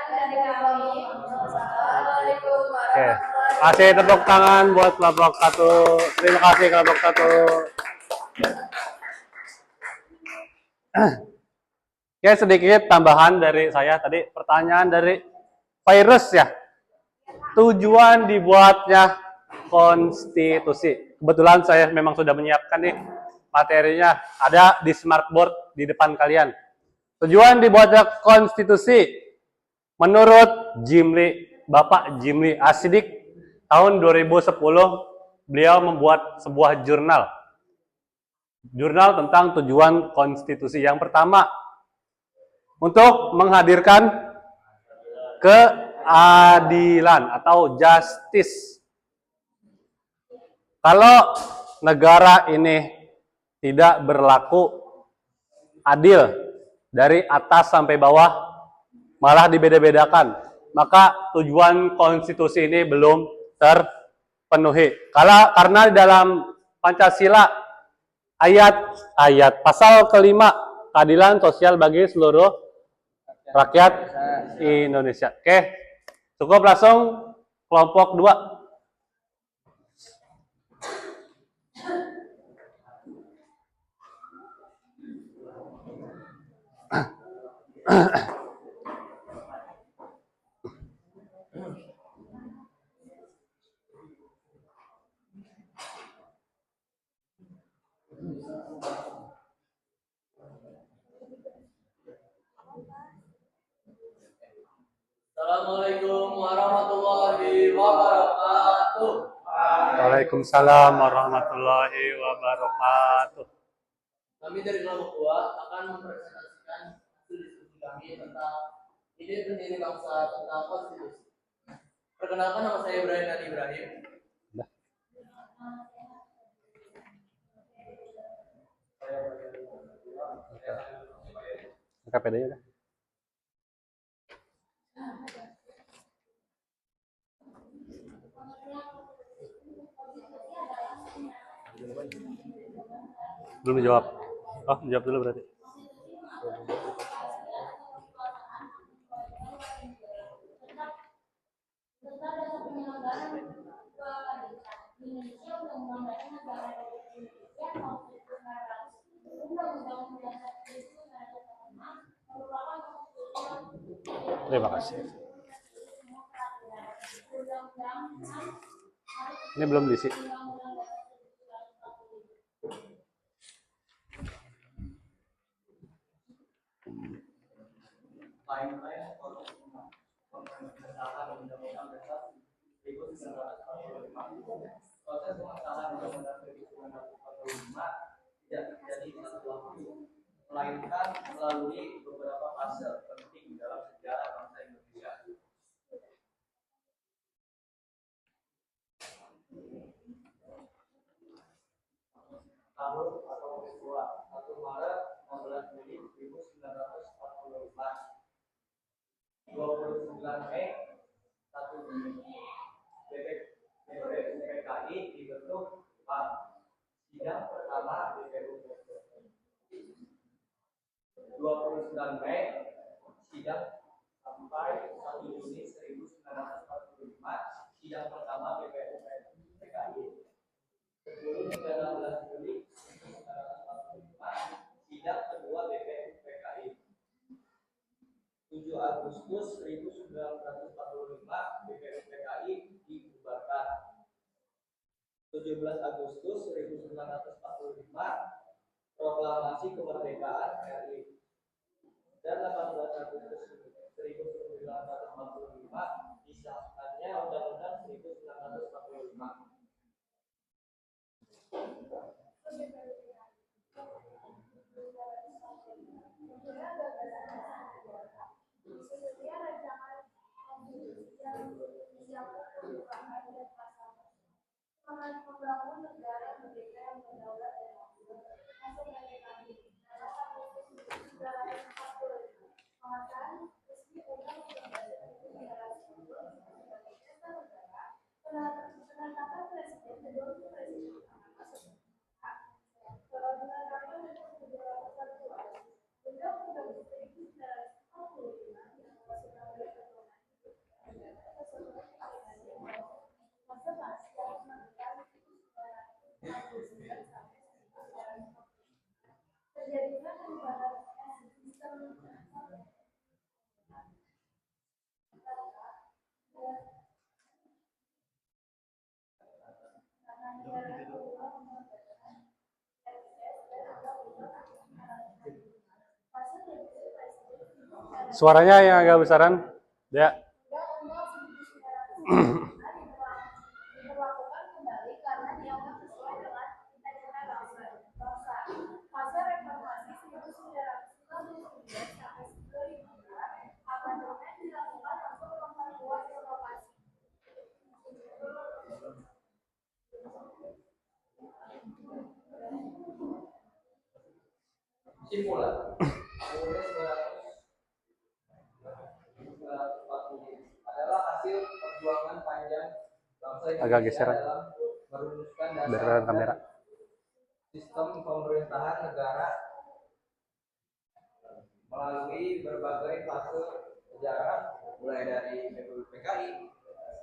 Dari kami. Assalamualaikum Oke. Kasih tepuk tangan buat kelompok 1. Terima kasih kelompok 1. Oke, sedikit tambahan dari saya tadi. Pertanyaan dari Virus ya. Tujuan dibuatnya konstitusi. Kebetulan saya memang sudah menyiapkan nih materinya. Ada di smartboard di depan kalian. Tujuan dibuatnya konstitusi menurut Jimli, Bapak Jimli Asidik tahun 2010 beliau membuat sebuah jurnal tentang tujuan konstitusi. Yang pertama, untuk menghadirkan keadilan keadilan atau justice. Kalau negara ini tidak berlaku adil dari atas sampai bawah, malah dibeda-bedakan, maka tujuan konstitusi ini belum terpenuhi. Karena di dalam Pancasila ayat pasal kelima, keadilan sosial bagi seluruh rakyat Indonesia. Oke, cukup, langsung kelompok 2. Assalamualaikum warahmatullahi wabarakatuh. Waalaikumsalam warahmatullahi wabarakatuh. Kami dari kelompok 2 akan mempresentasikan hasil diskusi kami tentang ide pendiri bangsa tentang konstitusi. Perkenalkan, nama saya Brian Nadi Ibrahim. KPD-nya dah. Belum dijawab. Oh, jawab dulu berarti. Terima kasih. Ini belum diisi. Proses pengesahan Undang-Undang 1945 tidak terjadi di satu waktu, melainkan melalui beberapa fase penting dalam sejarah bangsa Indonesia. Tahun atau peristiwa 1 Maret 16 Juli 1945, 29 Mei 1 Juni BPUPKI dibentuk. Sidang pertama BPUPKI 29 Mei, sidang sampai 1 Juni 1945, sidang pertama BPUPKI. 10-19 Juli 1945, sidang kedua BPUPKI. 7 Agustus 1945, BPUPKI dibubarkan. 17 Agustus 1945, proklamasi kemerdekaan RI. Dan 18 Agustus 1945, disahkannya Undang-Undang 1945. Membangun negara merdeka yang berdaulat dan makmur, masuk kemerdekaan ini. Pengesahan resmi Undang-Undang penetapan presiden kedua presiden terjadinya perubahan sistem Suaranya yang agak besaran, ya. diberlakukan kembali karena dianggap sesuai dengan bangsa. Fase reformasi 1999 sampai 2002, amandemen dilakukan untuk memperluas Kesimpulan, UUD 1945 adalah hasil perjuangan panjang bangsa Agak Indonesia geser. dalam merumuskan Biar dasar kamera. sistem pemerintahan negara melalui berbagai fase sejarah mulai dari PKI,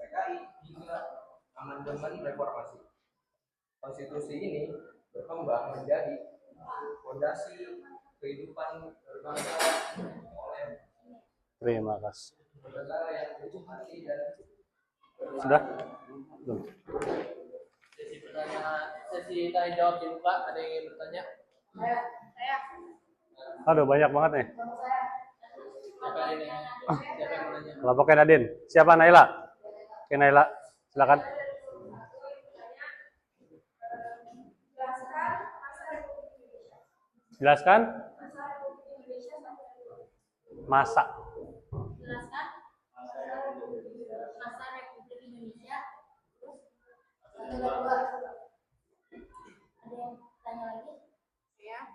PKI hingga amandemen reformasi. Konstitusi ini berkembang menjadi fondasi kehidupan berbangsa oleh Terima kasih. negara yang berhati dan Sudah? Belum. sesi tanya jawab dibuka. Ada yang ingin bertanya? Saya. Aduh, banyak banget nih. Siapa ini? Siapa yang mau nanya? Kelompoknya Nadine. Siapa Naila? Oke, Naila. Silakan. Jelaskan masa. Jelaskan masa Republik Indonesia. Terus satu dua. Ada yang tanya lagi? Ya.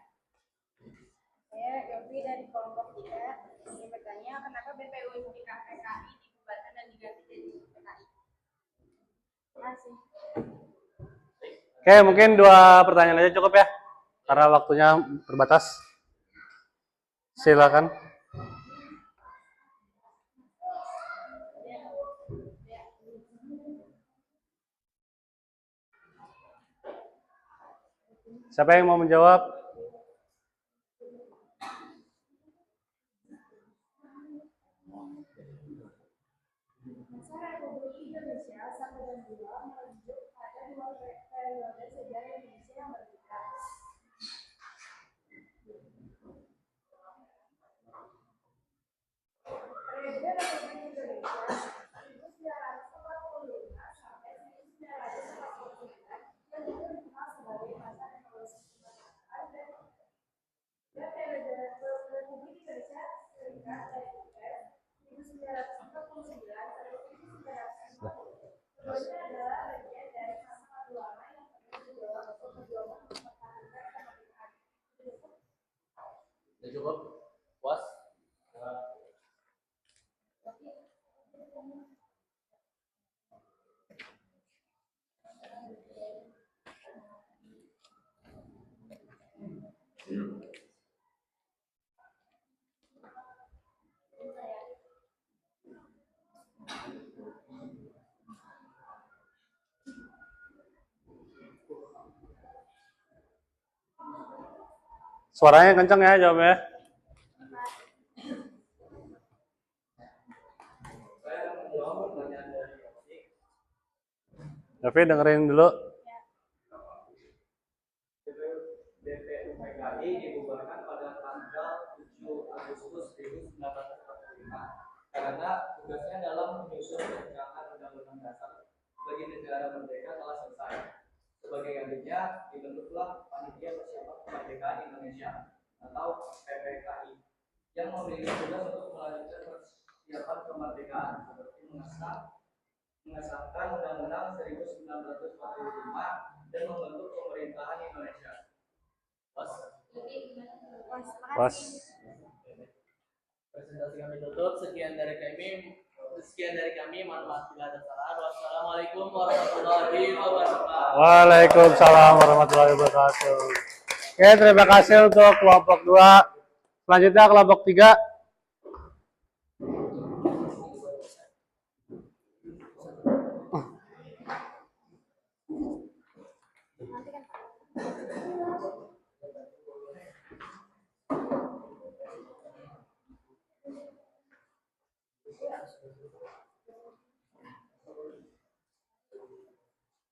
Saya Yofi dari kelompok 3 ingin bertanya kenapa BPUPKI dibubarkan dan diganti jadi PKI? Terima kasih. Oke, mungkin 2 pertanyaan aja cukup ya. Karena waktunya terbatas. Silakan. Siapa yang mau menjawab? Masa Republik Indonesia 1 dan 2 merujuk pada 2 periode sejarah Indonesia yang berbeda. Periode Republik Indonesia 1945 sampai 1949 yang juga dikenal sebagai masa revolusi kemerdekaan dan periode Republik Indonesia Serikat dari Inggris 1949 sampai 1950. Keduanya adalah bagian dari masa perjuangan yang terjadi dalam perjuangan mempertahankan kemerdekaan. Sudah cukup? Puas? Suaranya kenceng ya jawabnya. Saya akan menjawab pertanyaan dari Yofi. Tapi dengerin dulu. BPUPKI dibubarkan pada tanggal 7 Agustus 1945 karena tugasnya dalam menyusun rancangan undang-undang dasar bagi negara merdeka telah selesai. Sebagai gantinya dibentuklah Panitia Persiapan Kemerdekaan Indonesia atau PPKI yang memiliki tugas untuk melanjutkan persiapan kemerdekaan seperti mengesahkan Undang-Undang 1945 dan membentuk pemerintahan Indonesia. Pas. Pas. Presentasi kami tutup. Sekian dari kami. Mohon maaf bila ada salah. Wassalamualaikum warahmatullahi wabarakatuh. Waalaikumsalam warahmatullahi wabarakatuh. Oke, terima kasih untuk kelompok 2. Selanjutnya kelompok 3.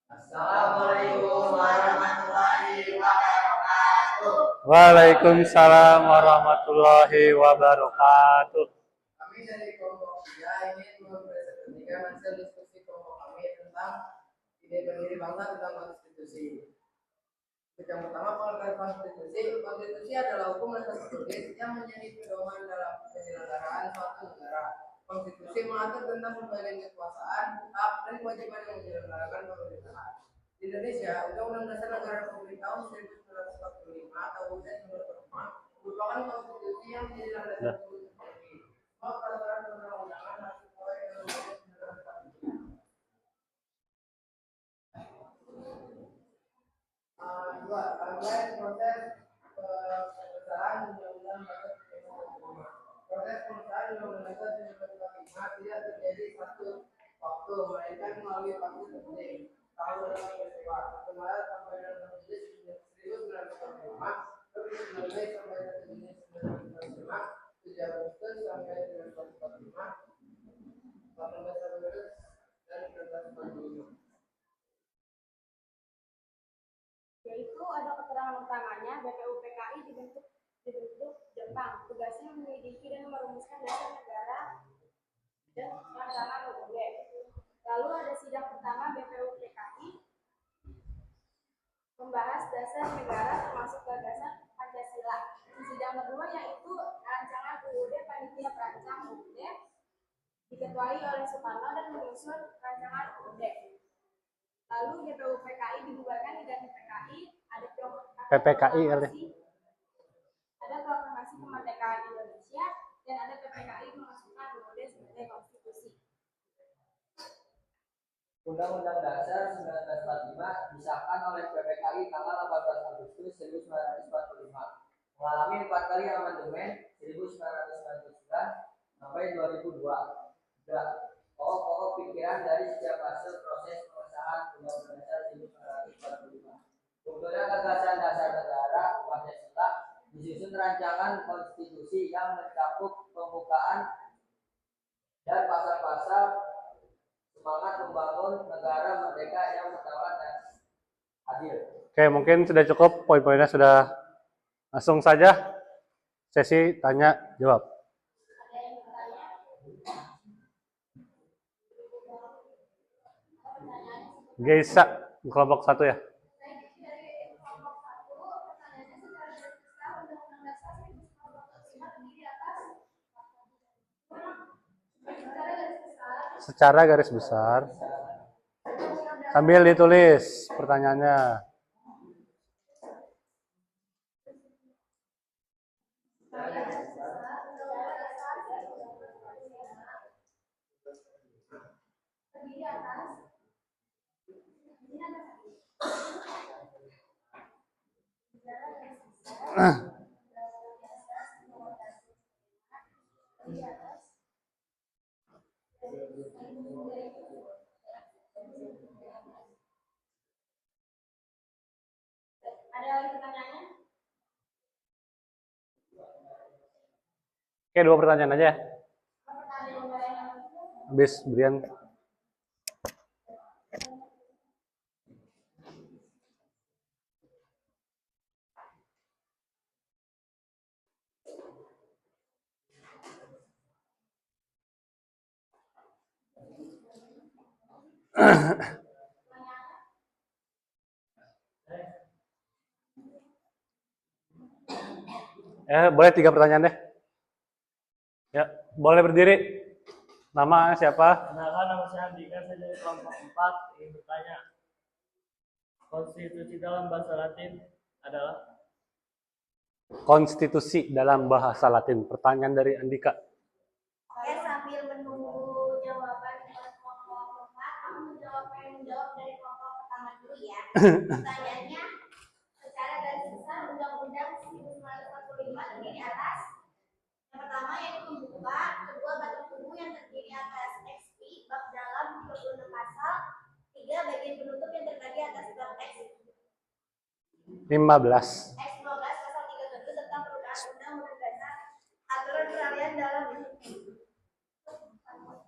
Assalamualaikum warahmatullahi wabarakatuh. Waalaikumsalam warahmatullahi wabarakatuh. Kami dari kelompok 3 ingin mempresentasikan hasil diskusi kelompok kami tentang ide pendiri bangsa tentang konstitusi. Yang pertama, pengertian konstitusi. Konstitusi adalah hukum dasar tertulis yang menjadi pedoman dalam penyelenggaraan suatu negara. Konstitusi mengatur tentang pembagian kekuasaan, hak, dan kewajiban yang menyelenggarakan pemerintahan. Di Indonesia, Undang-Undang Dasar Negara Republik tahun 1945 atau UUD menurut merupakan konstitusi yang menjadi landasan hukum tertinggi. Semua peraturan perundang-undangan harus sesuai dengan Undang-Undang 45. Dua, timeline proses pengesahan Undang-Undang 45. Proses pengesahan Undang-Undang 45 tidak terjadi satu waktu, melainkan melalui fase penting. Tahun dalam peristiwa 1 Maret sampai 1945, 19 Mei sampai 1 Juni 1945, 7 Agustus sampai 1945, 18 Agustus dan 1945. Yaitu ada keterangan utamanya BPUPKI dibentuk Jepang. Tugasnya menyelidiki dan merumuskan dasar negara dan rancangan UUD. Lalu ada sidang pertama BPUPKI membahas dasar negara termasuk gagasan Pancasila. Sidang kedua yaitu rancangan UUD, panitia perancang UUD diketuai oleh Soekarno dan menyusun rancangan UUD. Lalu BPUPKI dibubarkan di PPKI, ada PPKI ada proklamasi kemerdekaan Indonesia dan ada PPKI memasukkan UUD sebagai konstitusi. Undang-Undang Dasar 1945 disahkan oleh PPKI tanggal 18 Agustus 1945. Mengalami 4 kali amandemen 1999 sampai 2002. Pokok-pokok pikiran dari setiap fase proses pengesahan Undang-Undang Dasar 1945. Strukturnya gagasan dasar negara Pancasila disusun rancangan konstitusi yang mencakup pembukaan dan pasal-pasal semangat membangun negara merdeka yang martabat dan adil. Oke, mungkin sudah cukup, poin-poinnya sudah. Langsung saja sesi tanya jawab. Geisa, kelompok 1 ya. Secara garis besar. Sambil ditulis pertanyaannya. Ada lagi pertanyaannya? Oke, 2 pertanyaan aja ya. Habis Brian. Boleh 3 pertanyaan deh. Ya, boleh berdiri. Nama siapa? Kenalkan, nama saya Andika, saya dari kelompok 4 ingin bertanya. Konstitusi dalam bahasa Latin adalah? Konstitusi dalam bahasa Latin. Pertanyaan dari Andika. Saya sambil menunggu jawaban dari kelompok 4, aku menjawab dari kelompok pertama dulu ya. Pertanyaannya, secara garis besar Undang-Undang 1945 terdiri atas yang pertama yaitu pembuka, kedua batas tubuh yang terdiri atas XP, bab dalam 36 pasal, 3 bagian penutup yang terbagi atas bab X 15. X 15 pasal 37 tentang perubahan undang-undang dasar aturan peralihan dalam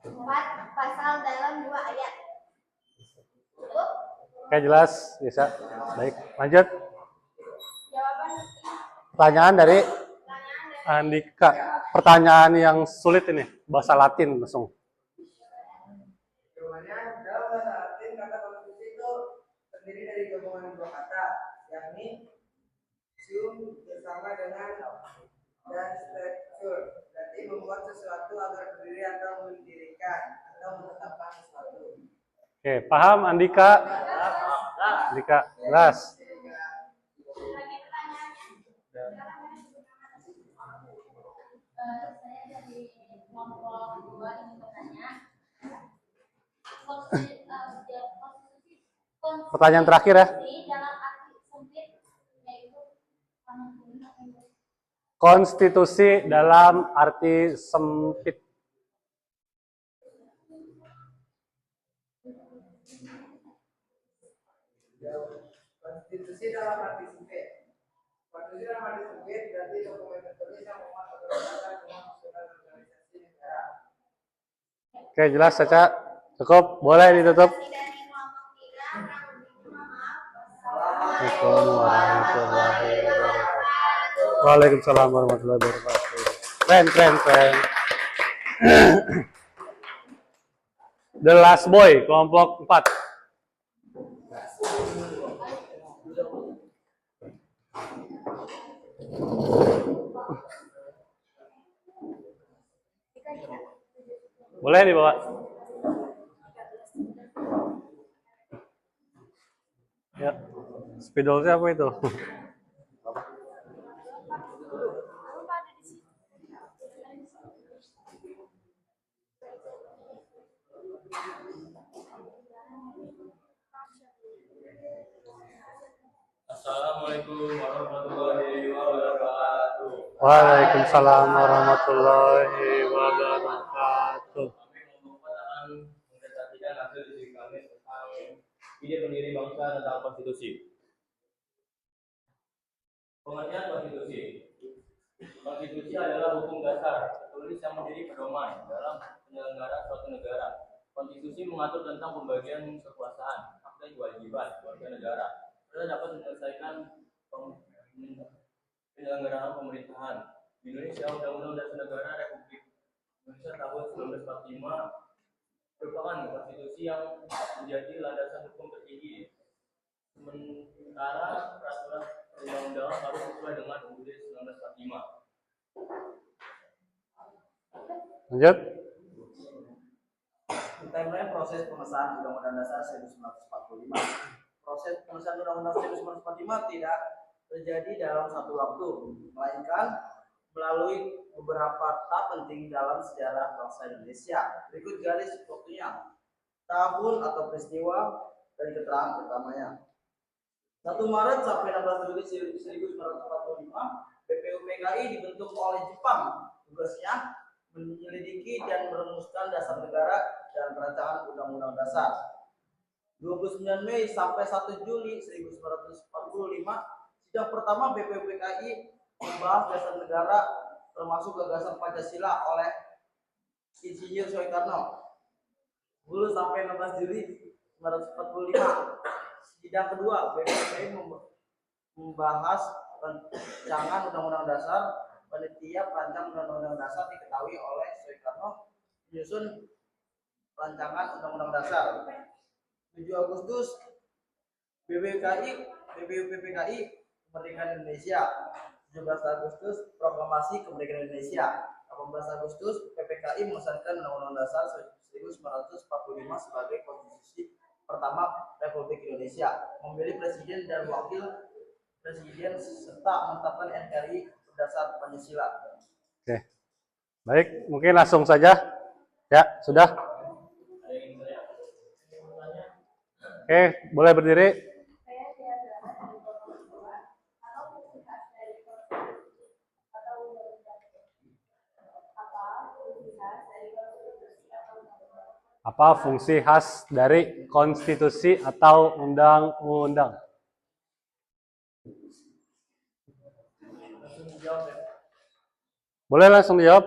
4 pasal dalam 2 ayat. Cukup? Oke, jelas, bisa. Baik, lanjut. Jawaban Pertanyaan dari pertanyaan dari Andika. Pertanyaan yang sulit ini, bahasa Latin langsung. Jawabannya, dalam bahasa Latin kata konstitusi itu terdiri dari gabungan 2 kata, yakni sum bersama dengan dan struktur. Berarti membuat sesuatu agar berdiri atau mendirikan atau menetapkan sesuatu. Oke, paham Andika? Andika, jelas. lagi pertanyaannya. Pertanyaan terakhir ya. dalam arti sempit yaitu Konstitusi dalam arti sempit. Konstitusi dalam arti sempit. Konstitusi dalam arti sempit berarti dokumen tertulis yang memuat aturan-aturan dengan usulan organisasi negara. Oke, jelas Caca. Cukup, boleh ditutup. Dari kelompok 3, maaf. Assalamualaikum warahmatullahi wabarakatuh. Waalaikumsalam warahmatullahi wabarakatuh. Keren. The Last Boy, kelompok 4. Boleh dibawa. Ya, spidolnya apa itu? Assalamualaikum warahmatullahi wabarakatuh. Waalaikumsalam warahmatullahi wabarakatuh. Kami akan mempresentasikan hasil diskusi kami tentang ide pendiri bangsa tentang konstitusi. Pengertian konstitusi. Konstitusi adalah hukum dasar tertulis yang menjadi pedoman dalam penyelenggaraan suatu negara. Konstitusi mengatur tentang pembagian kekuasaan, hak dan kewajiban warga negara. Serta dapat menyelesaikan penyelenggaraan pemerintahan. Di Indonesia, Undang-Undang Dasar Negara Republik Indonesia tahun 1945 merupakan konstitusi yang menjadi landasan hukum tertinggi. Sementara peraturan perundang-undangan harus sesuai dengan UUD 1945. Lanjut. Timeline proses pengesahan Undang-Undang Dasar 1945. Proses pengesahan Undang-Undang 1945 tidak terjadi dalam satu waktu, melainkan melalui beberapa tahap penting dalam sejarah bangsa Indonesia. Berikut garis waktunya, tahun atau peristiwa dan keterangan pertamanya. 1 Maret sampai 16 Juli 1945, BPUPKI dibentuk oleh Jepang. Tugasnya menyelidiki dan merumuskan dasar negara dan rancangan undang-undang dasar. 29 Mei sampai 1 Juli 1945, sidang pertama BPUPKI membahas dasar negara termasuk gagasan Pancasila oleh Insinyur Soekarno. 10 sampai 16 Juli 1945, sidang kedua BPUPKI membahas rancangan undang-undang dasar. Panitia perancang undang-undang dasar diketahui oleh Soekarno menyusun rancangan undang-undang dasar. 7 Agustus BPUPKI kemerdekaan Indonesia. 17 Agustus proklamasi kemerdekaan Indonesia. 18 Agustus PPKI mengesahkan Undang-Undang Dasar 1945 sebagai konstitusi pertama Republik Indonesia, memilih presiden dan wakil presiden serta menetapkan NKRI berdasar Pancasila. Oke. Baik, mungkin langsung saja. Ya, sudah. Oke, boleh berdiri. Apa fungsi khas dari konstitusi atau undang-undang? Boleh langsung dijawab.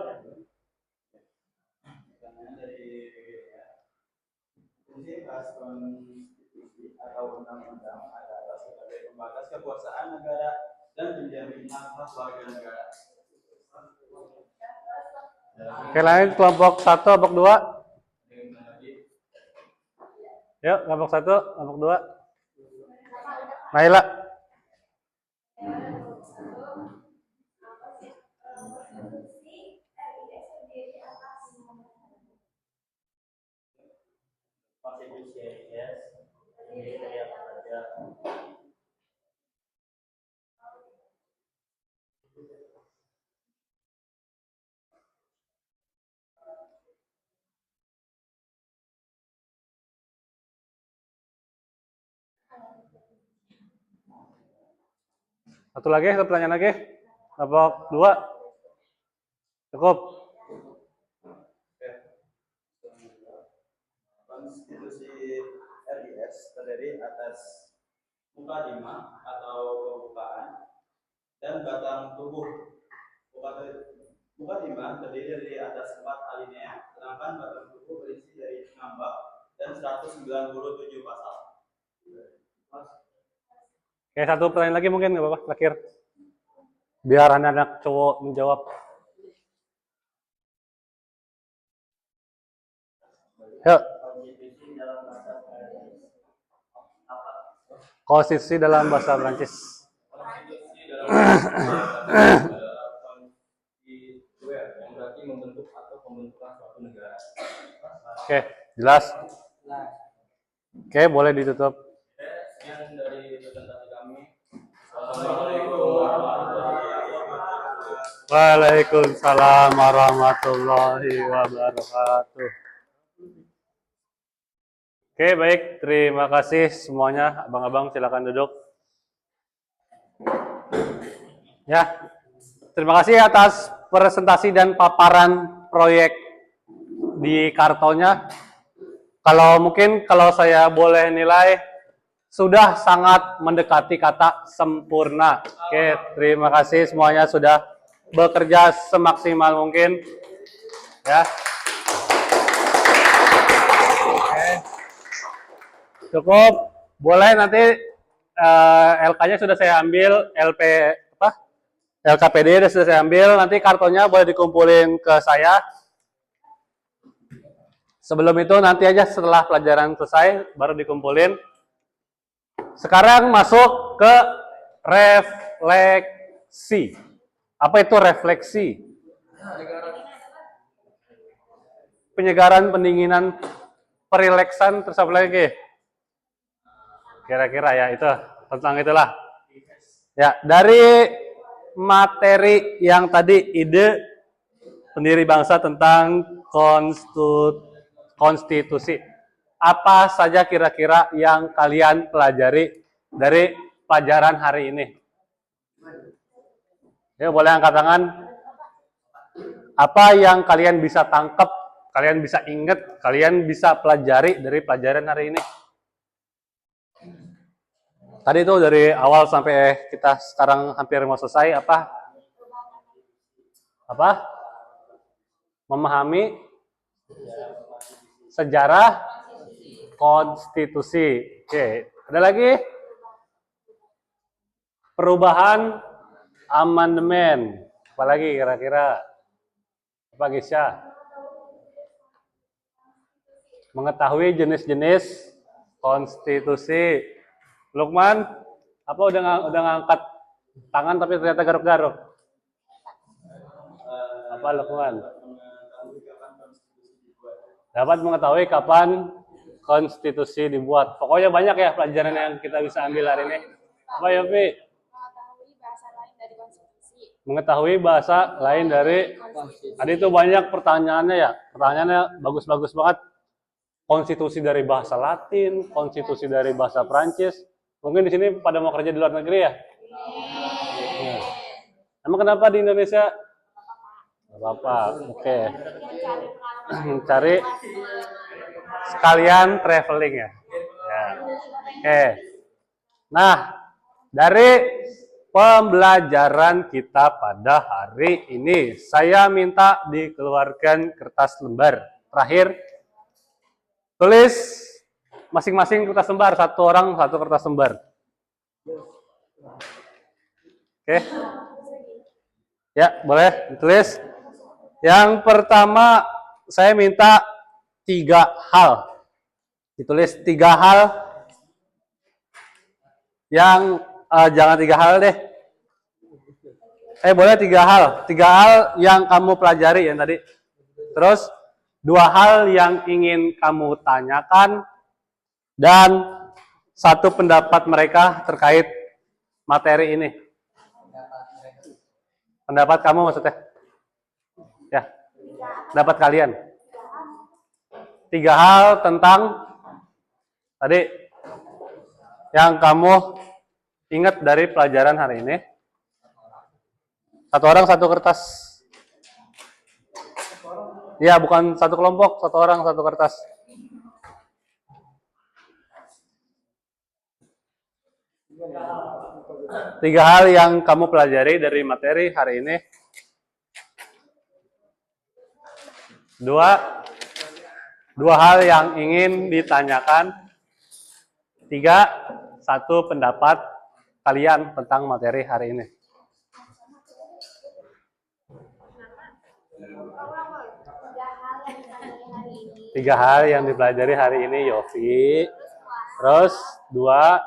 Fungsi khas konstitusi atau undang-undang adalah sebagai pembatas kekuasaan negara dan menjamin hak warga negara. Oke, lanjut kelompok 1, kelompok 2. Yuk, kelompok 1, kelompok 2. Naila. Konstitusi yes, terdiri dari apa saja? Satu pertanyaan lagi. Kelompok 2. Cukup. Konstitusi RIS terdiri atas mukadimah atau pembukaan dan batang tubuh. Mukadimah terdiri dari atas 4 alinea, sedangkan batang tubuh berisi dari 6 bab dan 197 pasal. Oke, satu pertanyaan lagi mungkin nggak apa-apa, terakhir. Biar anak-anak cowok menjawab. Yuk. Konstitusi dalam bahasa Prancis. Yang berarti membentuk atau pembentukan suatu negara. Oke, jelas. Oke, boleh ditutup. Sekian dari presentasi kami. Waalaikumsalam warahmatullahi wabarakatuh. Oke, baik. Terima kasih semuanya. Abang-abang silakan duduk. Ya, terima kasih atas presentasi dan paparan proyek di kartonya. Kalau saya boleh nilai, sudah sangat mendekati kata sempurna. Oke, terima kasih semuanya sudah bekerja semaksimal mungkin. Ya. Oke. Cukup. Boleh nanti LK-nya sudah saya ambil, LKPD sudah saya ambil, nanti kartonya boleh dikumpulin ke saya. Sebelum itu nanti aja setelah pelajaran selesai baru dikumpulin. Sekarang masuk ke refleksi. Apa itu refleksi? Penyegaran, pendinginan, perileksan, terus apa lagi? Kira-kira ya itu tentang itulah. Ya, dari materi yang tadi ide pendiri bangsa tentang konstitusi. Apa saja kira-kira yang kalian pelajari dari pelajaran hari ini? Ya, boleh angkat tangan. Apa yang kalian bisa tangkap, kalian bisa ingat, kalian bisa pelajari dari pelajaran hari ini? Tadi itu dari awal sampai kita sekarang hampir mau selesai, apa? Memahami sejarah konstitusi. Oke, ada lagi? Perubahan amandemen. Apalagi kira-kira? Apa Gisya? Mengetahui jenis-jenis konstitusi. Lukman, apa udah ngangkat tangan tapi ternyata garuk-garuk? Apa Lukman? Dapat mengetahui kapan konstitusi dibuat. Pokoknya banyak ya pelajaran yang kita bisa ambil hari ini. Apa ya, Pi? Mengetahui bahasa lain dari konstitusi. Tadi itu banyak pertanyaannya ya. Pertanyaannya bagus-bagus banget. Konstitusi dari bahasa Latin, konstitusi dari bahasa Prancis. Mungkin di sini pada mau kerja di luar negeri ya? Ya. Emang kenapa di Indonesia? Gak apa-apa. Oke. Mencari sekalian traveling ya. Oke. Nah, dari pembelajaran kita pada hari ini, saya minta dikeluarkan kertas lembar. Terakhir, tulis masing-masing kertas lembar, satu orang satu kertas lembar. Oke. Ya, boleh ditulis. Yang pertama, saya minta 3 hal. Ditulis 3 hal. Yang jangan 3 hal deh. Boleh 3 hal. 3 hal yang kamu pelajari yang tadi. Terus 2 hal yang ingin kamu tanyakan. Dan 1 pendapat mereka terkait materi ini. Pendapat kamu maksudnya? Ya, pendapat kalian. 3 hal tentang tadi yang kamu ingat dari pelajaran hari ini. Satu orang satu kertas. Ya, bukan satu kelompok, satu orang satu kertas. Tiga hal yang kamu pelajari dari materi hari ini. Dua hal yang ingin ditanyakan. Tiga, satu pendapat kalian tentang materi hari ini. Tiga hal yang dipelajari hari ini, Yofi. Terus dua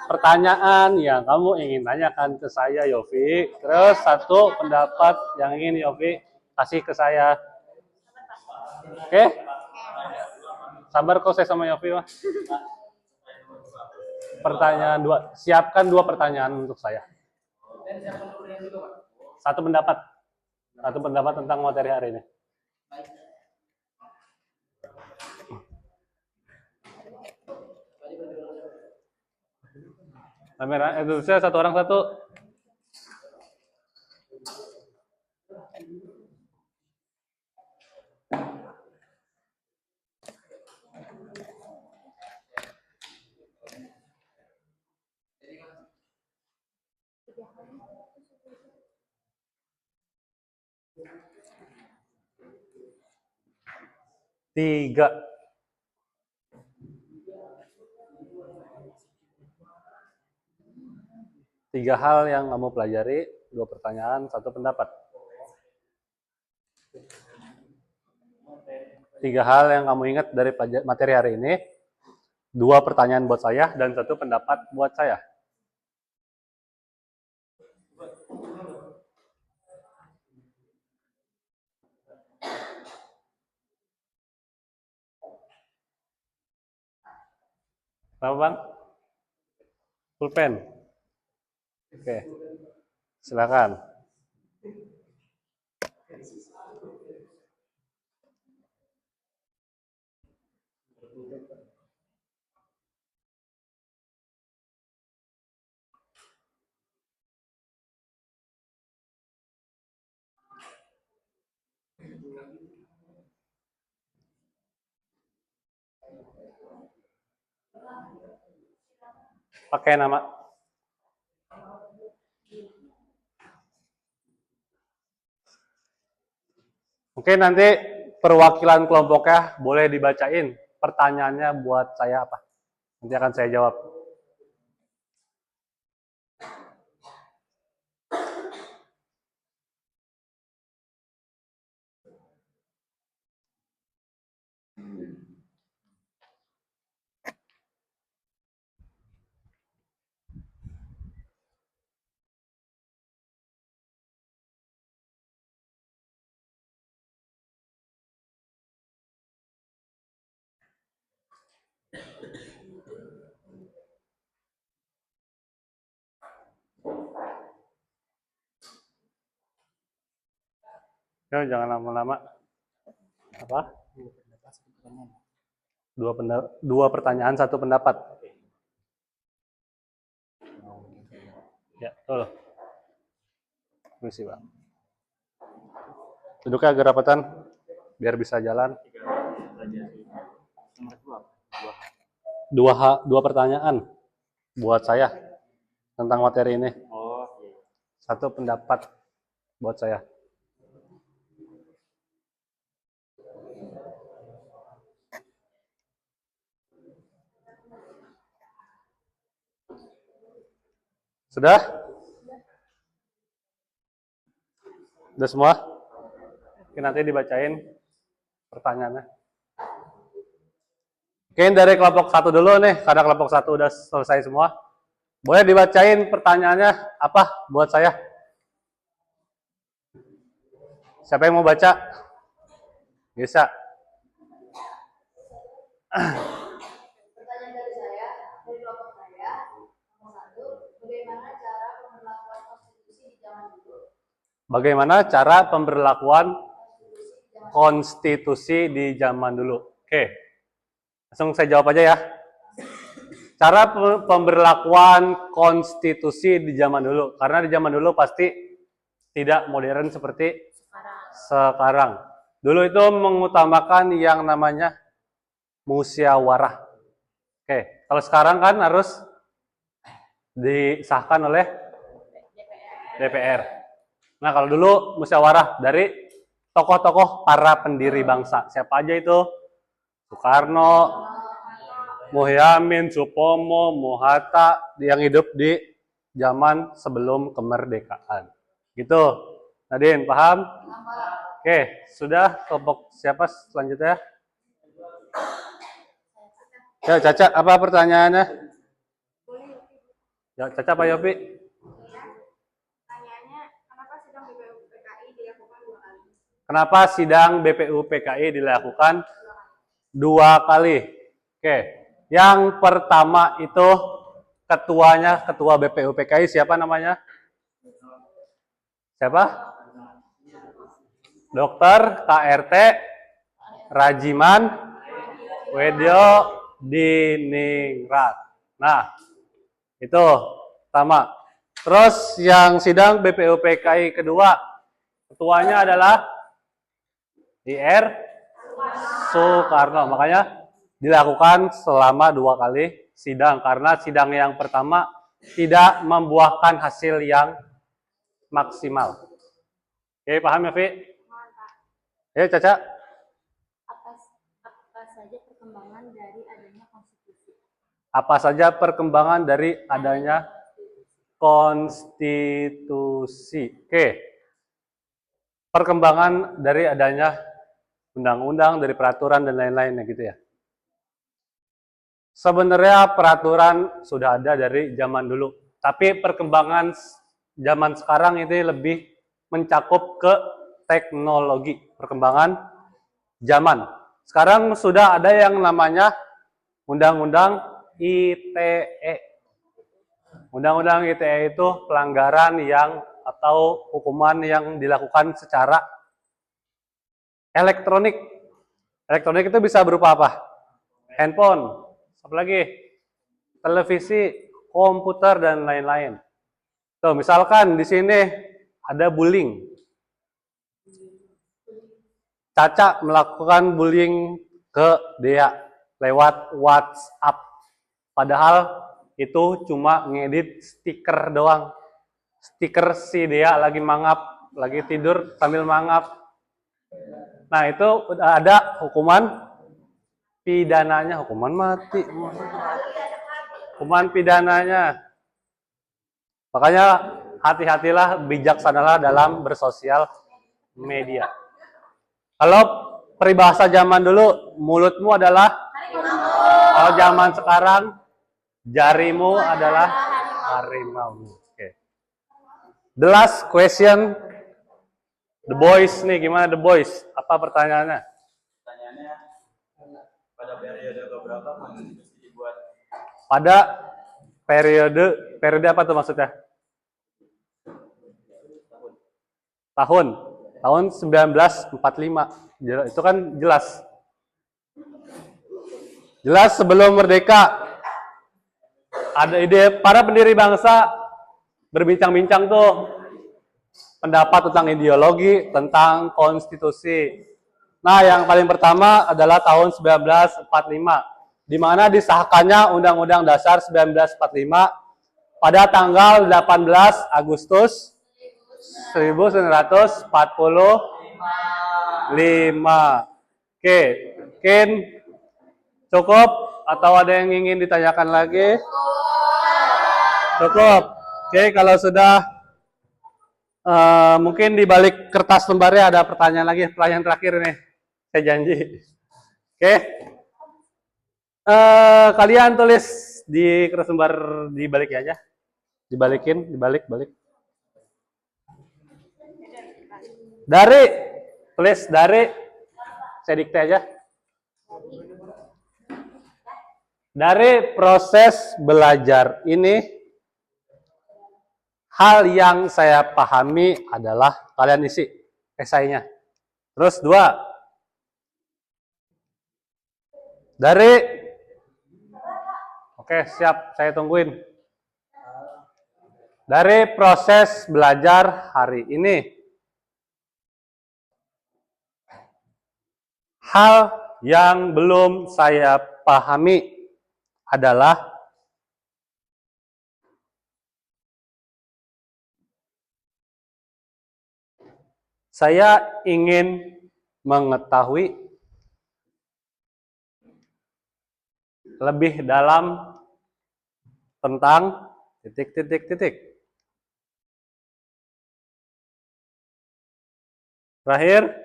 pertanyaan yang kamu ingin tanyakan ke saya, Yofi. Terus satu pendapat yang ingin Yofi kasih ke saya. Oke? Sabar kok saya sama Yofi, mah. Pertanyaan dua. Siapkan dua pertanyaan untuk saya. Satu pendapat. Satu pendapat tentang materi hari ini. Kamera, itu saya satu orang satu. Tiga. Tiga hal yang kamu pelajari, dua pertanyaan, satu pendapat. Tiga hal yang kamu ingat dari materi hari ini, dua pertanyaan buat saya, dan satu pendapat buat saya. Apa, Bang? Pulpen? Oke, silakan. Pakai nama. Oke, nanti perwakilan kelompoknya boleh dibacain pertanyaannya buat saya apa. Nanti akan saya jawab. Ya, jangan lama-lama. Apa? Dua pertanyaan, satu pendapat. Ya, betul. Permisi, Bang. Duduknya agak rapatan, biar bisa jalan. Dua pertanyaan buat saya tentang materi ini. Satu pendapat buat saya. Sudah? Sudah semua? Oke, nanti dibacain pertanyaannya. Oke, dari kelompok satu dulu nih, karena kelompok satu udah selesai semua. Boleh dibacain pertanyaannya apa buat saya? Siapa yang mau baca? Bisa. Pertanyaan dari saya, dari kelompok saya, nomor 1, bagaimana cara pemberlakuan konstitusi di zaman dulu? Bagaimana cara pemberlakuan konstitusi di zaman dulu? Oke, langsung saya jawab aja ya. Cara pemberlakuan konstitusi di zaman dulu, karena di zaman dulu pasti tidak modern seperti sekarang. Dulu itu mengutamakan yang namanya musyawarah. Oke, kalau sekarang kan harus disahkan oleh DPR. Nah, kalau dulu musyawarah dari tokoh-tokoh para pendiri bangsa. Siapa aja itu? Soekarno, Muhyamin, Supomo, Muhatta yang hidup di zaman sebelum kemerdekaan. Gitu. Nadine, paham? Oke, sudah kelompok siapa selanjutnya? Ya, Caca, apa pertanyaannya? Ya, Caca, Pak Yopi? Pertanyaannya, kenapa sidang BPUPKI dilakukan 2 kali? Kenapa sidang BPUPKI dilakukan 2 kali? Oke, yang pertama itu ketuanya, ketua BPUPKI siapa namanya? Siapa? Dokter KRT Rajiman Wedyo Diningrat. Nah, itu pertama. Terus yang sidang BPUPKI kedua, ketuanya adalah IR Soekarno. Makanya dilakukan selama 2 kali sidang. Karena sidang yang pertama tidak membuahkan hasil yang maksimal. Oke, paham ya, Vi? Ya, Caca? Apa saja perkembangan dari adanya konstitusi? Apa saja perkembangan dari adanya konstitusi? Oke. Perkembangan dari adanya undang-undang, dari peraturan dan lain-lainnya gitu ya. Sebenarnya peraturan sudah ada dari zaman dulu, tapi perkembangan zaman sekarang itu lebih mencakup ke teknologi, perkembangan zaman. Sekarang sudah ada yang namanya Undang-Undang ITE. Undang-Undang ITE itu pelanggaran yang atau hukuman yang dilakukan secara elektronik. Elektronik itu bisa berupa apa? Handphone, apalagi televisi, komputer dan lain-lain. Tuh, misalkan di sini ada bullying. Caca melakukan bullying ke Dea lewat WhatsApp. Padahal itu cuma ngedit stiker doang. Stiker si Dea lagi mangap, lagi tidur sambil mangap. Nah, itu udah ada hukuman pidananya, hukuman mati. Hukuman pidananya. Makanya hati-hatilah, bijaksanalah dalam bersosial media. Kalau peribahasa zaman dulu, mulutmu adalah kalau zaman sekarang, jarimu adalah harimau. Oke. The last question, the boys nih, gimana the boys? Apa pertanyaannya? Pertanyaannya, pada periode keberapa konstitusi dibuat? Pada periode apa tuh maksudnya? Tahun 1945. Itu kan jelas. Jelas sebelum merdeka. Ada ide para pendiri bangsa berbincang-bincang tuh pendapat tentang ideologi, tentang konstitusi. Nah, yang paling pertama adalah tahun 1945, di mana disahkannya Undang-Undang Dasar 1945 pada tanggal 18 Agustus 1945. Oke, mungkin cukup atau ada yang ingin ditanyakan lagi? Cukup. Oke, kalau sudah mungkin di balik kertas lembarnya ada pertanyaan lagi, pertanyaan terakhir nih, saya janji. Oke, kalian tulis di kertas lembar di balik aja, dibalikin, balik. Dari, tulis dari, saya dikte aja. Dari proses belajar ini, hal yang saya pahami adalah kalian isi esainya. Terus 2. Dari, oke siap, saya tungguin. Dari proses belajar hari ini, hal yang belum saya pahami adalah saya ingin mengetahui lebih dalam tentang titik. Terakhir,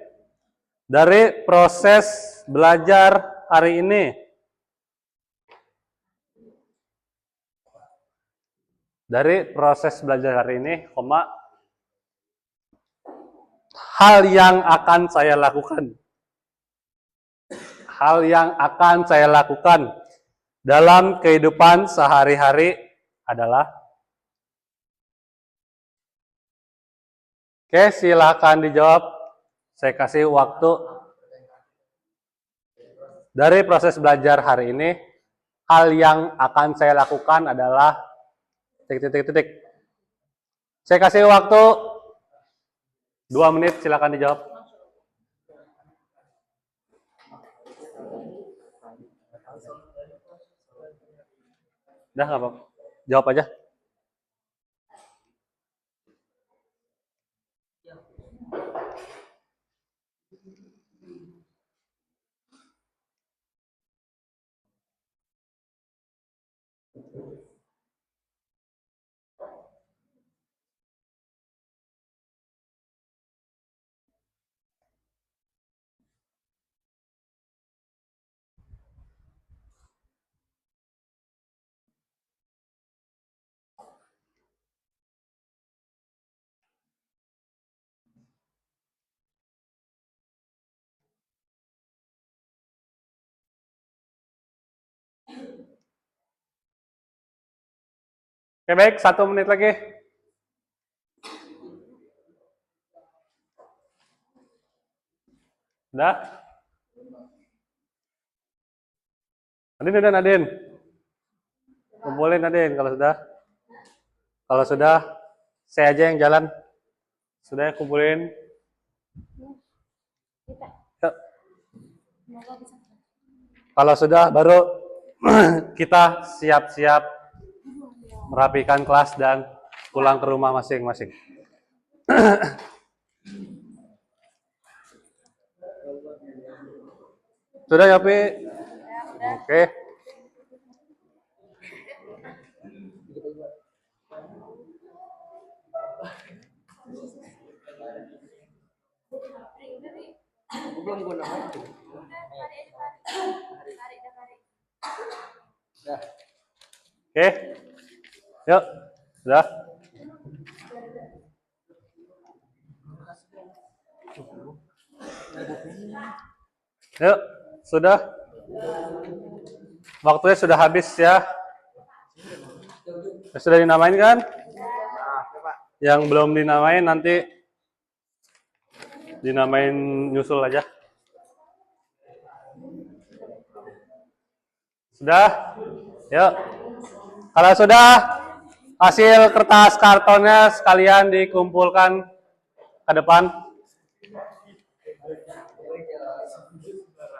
dari proses belajar hari ini, hal yang akan saya lakukan dalam kehidupan sehari-hari adalah. Oke, silakan dijawab. Saya kasih waktu. Dari proses belajar hari ini, hal yang akan saya lakukan adalah titik. Saya kasih waktu 2 menit, silakan dijawab. Udah, nggak apa-apa. Jawab aja. Oke, baik, 1 menit lagi. Udah? Nadine. Kumpulin Nadine kalau sudah. Kalau sudah, saya aja yang jalan. Sudah ya, kumpulin. Yuk. Kalau sudah, baru kita siap-siap merapikan kelas dan pulang ke rumah masing-masing. Sudah ya, Pi? Oke. Oke. Yuk. Sudah. Yuk, sudah. Waktunya sudah habis ya. Sudah dinamain kan? Yang belum dinamain nanti dinamain nyusul aja. Sudah? Yuk. Kalau sudah, hasil kertas kartonnya sekalian dikumpulkan ke depan.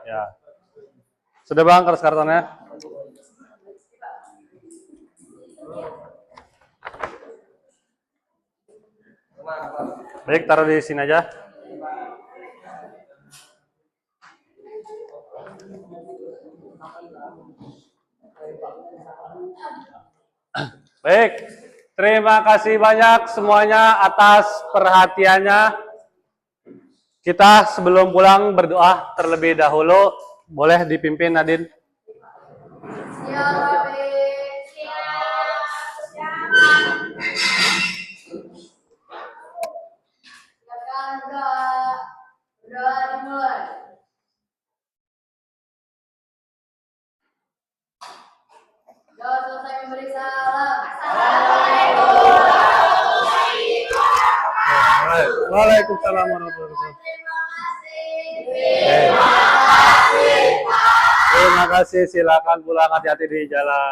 Ya. Sudah Bang kertas kartonnya? Baik, taruh di sini aja. Baik, terima kasih banyak semuanya atas perhatiannya. Kita sebelum pulang berdoa terlebih dahulu. Boleh dipimpin Nadine? Berdoa dimulai. Doa selesai memberi salam. Waalaikumsalam warahmatullahi wabarakatuh. Terima kasih. Silakan pulang, hati-hati di jalan.